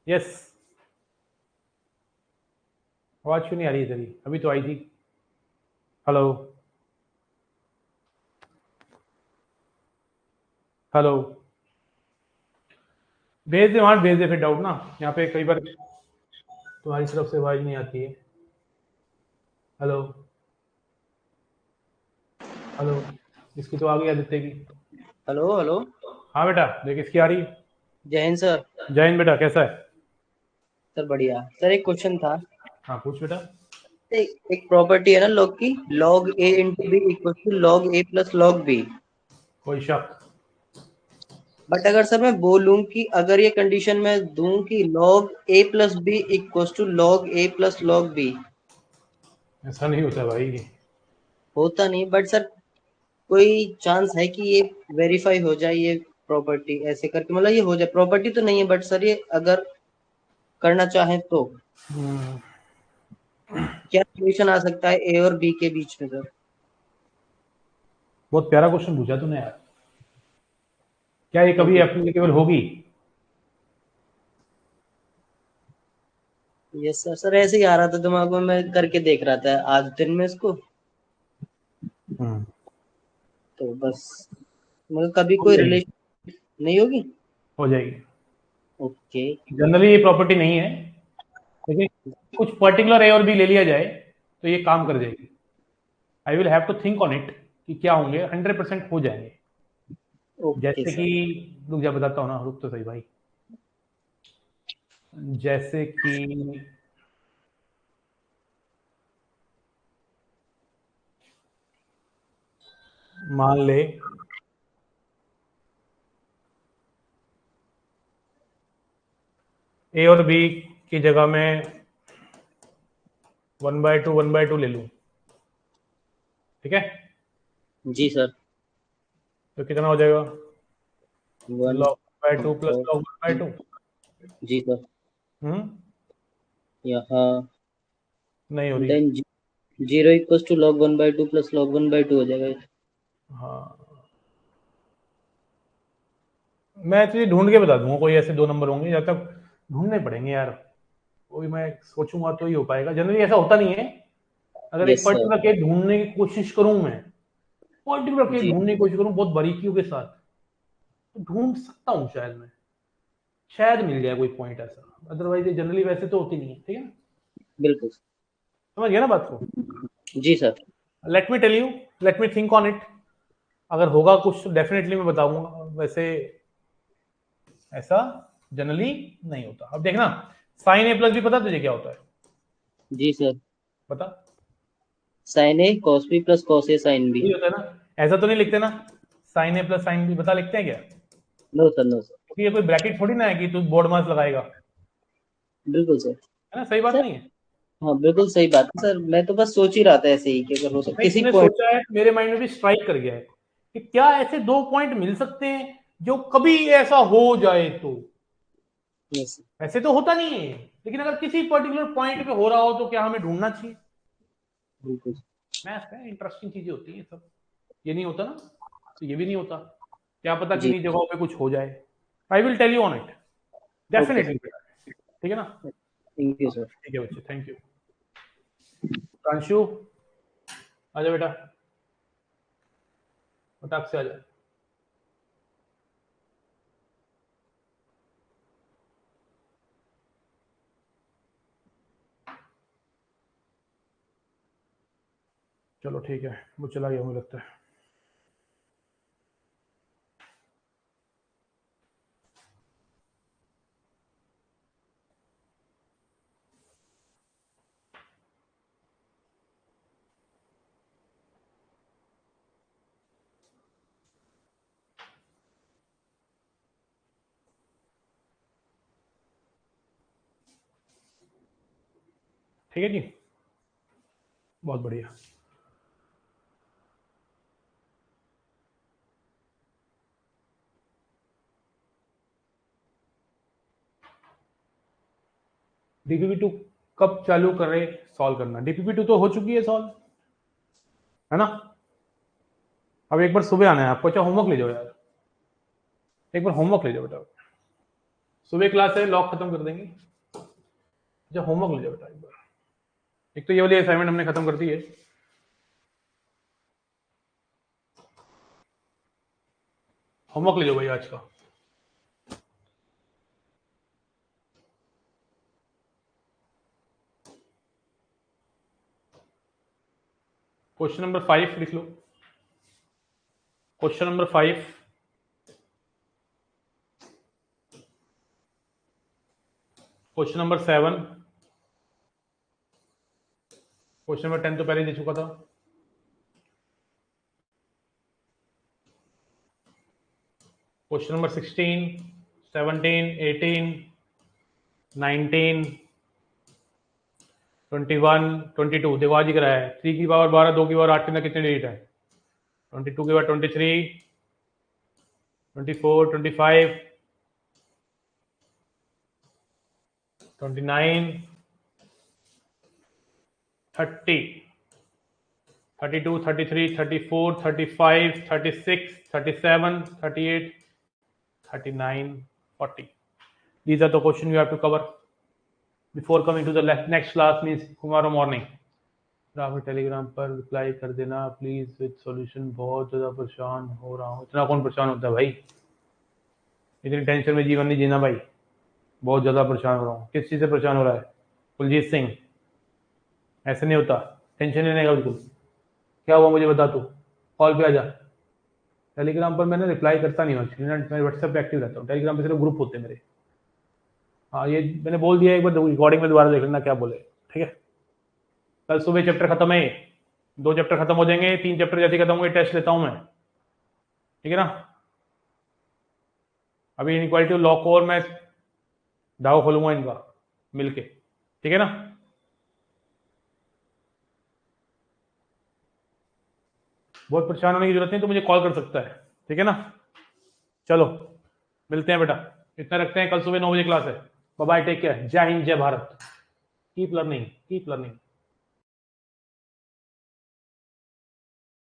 यस, आवाज क्यों नहीं आ रही है तेरी? अभी तो आई थी। हेलो, हेलो, भेज दे वहां, भेज दे फिर, डाउट ना यहाँ पे कई बार तुम्हारी तरफ से आवाज नहीं आती है। हेलो, हेलो, इसकी तो आ गई आदित्य की। Hello hello. हाँ बेटा देख, इसकी आ रही। जय हिंद सर। जय हिंद बेटा, कैसा है? सर बढ़िया सर, एक क्वेश्चन था। हाँ पूछ बेटा। एक प्रॉपर्टी है ना लॉग की, log a into b equal to log a plus log b. कोई शक? बट अगर सर मैं बोलूं कि अगर ये कंडीशन मैं दूं कि log a plus b equal to log a plus log b, ऐसा नहीं होता भाई। होता नहीं। बट सर कोई चांस है कि ये वेरीफाई हो जाए ये प्रॉपर्टी ऐसे करके, मतलब ये हो जाए? प्रॉपर्टी तो नहीं है बट सर ये अगर करना चाहे तो क्या सोल्यूशन आ सकता है ए और बी के बीच में सर? बहुत प्यारा क्वेश्चन पूछा तूने यार। क्या ये कभी ओके। एप्लीकेबल होगी? Yes sir. सर ऐसे ही आ रहा था दिमाग में, मैं करके देख रहा था आज दिन में इसको, तो बस मगर कभी हो कोई जाएगी, रिलेशन नहीं होगी। हो जाएगी। ओके। जनरली ये प्रॉपर्टी नहीं है, लेकिन कुछ पर्टिकुलर ए और बी ले लिया जाए तो ये काम कर जाएगी। I will have to think on it कि क्या होंगे, 100% हो जाएंगे। ओके जैसे सर। कि रुक जा, बताता हूँ ना, रुक तो सही भाई। जैसे कि मान ले ए और बी की जगह में 1/2 ले लूं, ठीक है? जी सर। तो कितना हो जाएगा? One log 1/2 plus log 1/2। जी सर। यहाँ नहीं हो रही। Then 0 equals to log 1/2 plus log 1/2 हो जाएगा। हाँ, मैं तुझे ढूंढ के बता दूंगा, कोई ऐसे दो नंबर होंगे, जब तक ढूंढने पड़ेंगे यार, कोई मैं सोचूंगा तो ही हो पाएगा। जनरली ऐसा होता नहीं है। अगर एक यस सर। पर्टिकुलर केस ढूंढने की कोशिश करूं, मैं पर्टिकुलर केस जी ढूंढने की कोशिश करूं बहुत बारीकियों के साथ, तो ढूंढ सकता हूं शायद मैं, शायद मिल जाए कोई पॉइंट ऐसा। अदरवाइज ये जनरली वैसे तो होती नहीं है, ठीक है ना? बिल्कुल। समझ गया ना बात को? जी sir. Let me tell you, let me think on it. अगर होगा कुछ तो डेफिनेटली मैं बताऊंगा। वैसे ऐसा जनरली नहीं होता। अब देखना, साइन ए प्लस बी पता तुझे क्या होता है? जी सर। बता। Sine a cos b plus cos a sine b. यही होता है ना? ऐसा तो नहीं लिखते ना, sine a plus sine b, बता लिखते हैं क्या? No sir, no sir. क्योंकि ये कोई ब्रैकेट थोड़ी ना है कि तू बोर्ड मास लगाएगा, बिल्कुल सर। है ना? सही बात सर नहीं है? हाँ बिल्कुल सही बात है सर, मैं तो बस सोच ही रहा था ऐसे ही कि अगर हो सकता नहीं, किसी तूने पॉइंट। सोचा है, मेरे माइंड में भी स्ट्राइक कर गया है कि क्या ऐसे दो पॉइंट मिल सकते हैं जो कभी ऐसा हो जाए तो। यस ऐसे तो होता नहीं है, लेकिन अगर किसी पर्टिकुलर पॉइंट पे हो रहा हो तो क्या हमें ढूंढना चाहिए? बिल्कुल। मैथ है, इंटरेस्टिंग चीजें होती हैं सब। ये नहीं होता ना, तो ये भी नहीं होता। क्या पता जी। किन्हीं जगहों पे कुछ हो जाए। I will tell you on it, okay definitely. Sir. ठीक है ना? Thank you sir. ठीक है बच्चे, थैंक यू। प्रांशु, आजा बेटा, फटाक से आजा। चलो ठीक है, वो चला गया मुझे लगता है। ठीक है जी, बहुत बढ़िया। डीपीपी 2 कब चालू करें सॉल्व करना? डीपीपी 2 तो हो चुकी है सॉल्व, है ना? अब एक बार सुबह आना है आपको। अच्छा, होमवर्क ले जाओ यार, एक बार होमवर्क ले जाओ बेटा। सुबह क्लास है, लॉक खत्म कर देंगे। अच्छा, होमवर्क ले जाओ बेटा एक बार। एक तो ये वाली असाइनमेंट हमने खत्म कर दी है। होमवर्क ले जाओ भाई आज का। क्वेश्चन नंबर 5 लिख लो। Question number 5, question number 7, question number 10 तो पहले दे चुका था। क्वेश्चन नंबर 16, 17, 18, 19, 21, 22 देखो आज ही कराया है। 3 की पावर 12, 2 की पावर 8 के अंदर कितने डिजिट है? 22 के बाद 23, 24, 25, 29, 30, 32, 33, 34, 35, 36, 37, 38, 39, 40। These are the questions you have to cover. Before coming to the next class means tomorrow morning. फिर टेलीग्राम पर रिप्लाई कर देना प्लीज विद सॉल्यूशन। बहुत ज़्यादा परेशान हो रहा हूँ। इतना कौन परेशान होता है भाई, इतनी टेंशन में जीवन नहीं जीना भाई। बहुत ज़्यादा परेशान हो रहा हूँ, किस चीज़ से परेशान हो रहा है कुलजीत सिंह? ऐसे नहीं होता, टेंशन नहीं लेगा बिल्कुल। क्या हुआ मुझे बता, तू कॉल पे आ जा। टेलीग्राम पर मैंने रिप्लाई करता नहीं हूँ एक्चुअली, मैं व्हाट्सएप पे एक्टिव रहता हूँ, टेलीग्राम पे सिर्फ ग्रुप होते हैं मेरे। हाँ ये मैंने बोल दिया, एक बार रिकॉर्डिंग में दोबारा देख लेना क्या बोले, ठीक है। कल सुबह चैप्टर खत्म है, 2 चैप्टर खत्म हो जाएंगे, 3 चैप्टर जैसे खत्म होंगे टेस्ट लेता हूँ मैं, ठीक है ना। अभी इनइक्वालिटी लॉ को और मैं दाव खोलूंगा इनका मिलके, ठीक है ना। बहुत परेशान होने की जरूरत नहीं, तो मुझे कॉल कर सकता है, ठीक है ना। चलो मिलते हैं बेटा, इतना रखते हैं, कल सुबह 9 बजे क्लास है। बाय बाय, टेक केयर, जय हिंद जय Bharat, keep learning keep learning.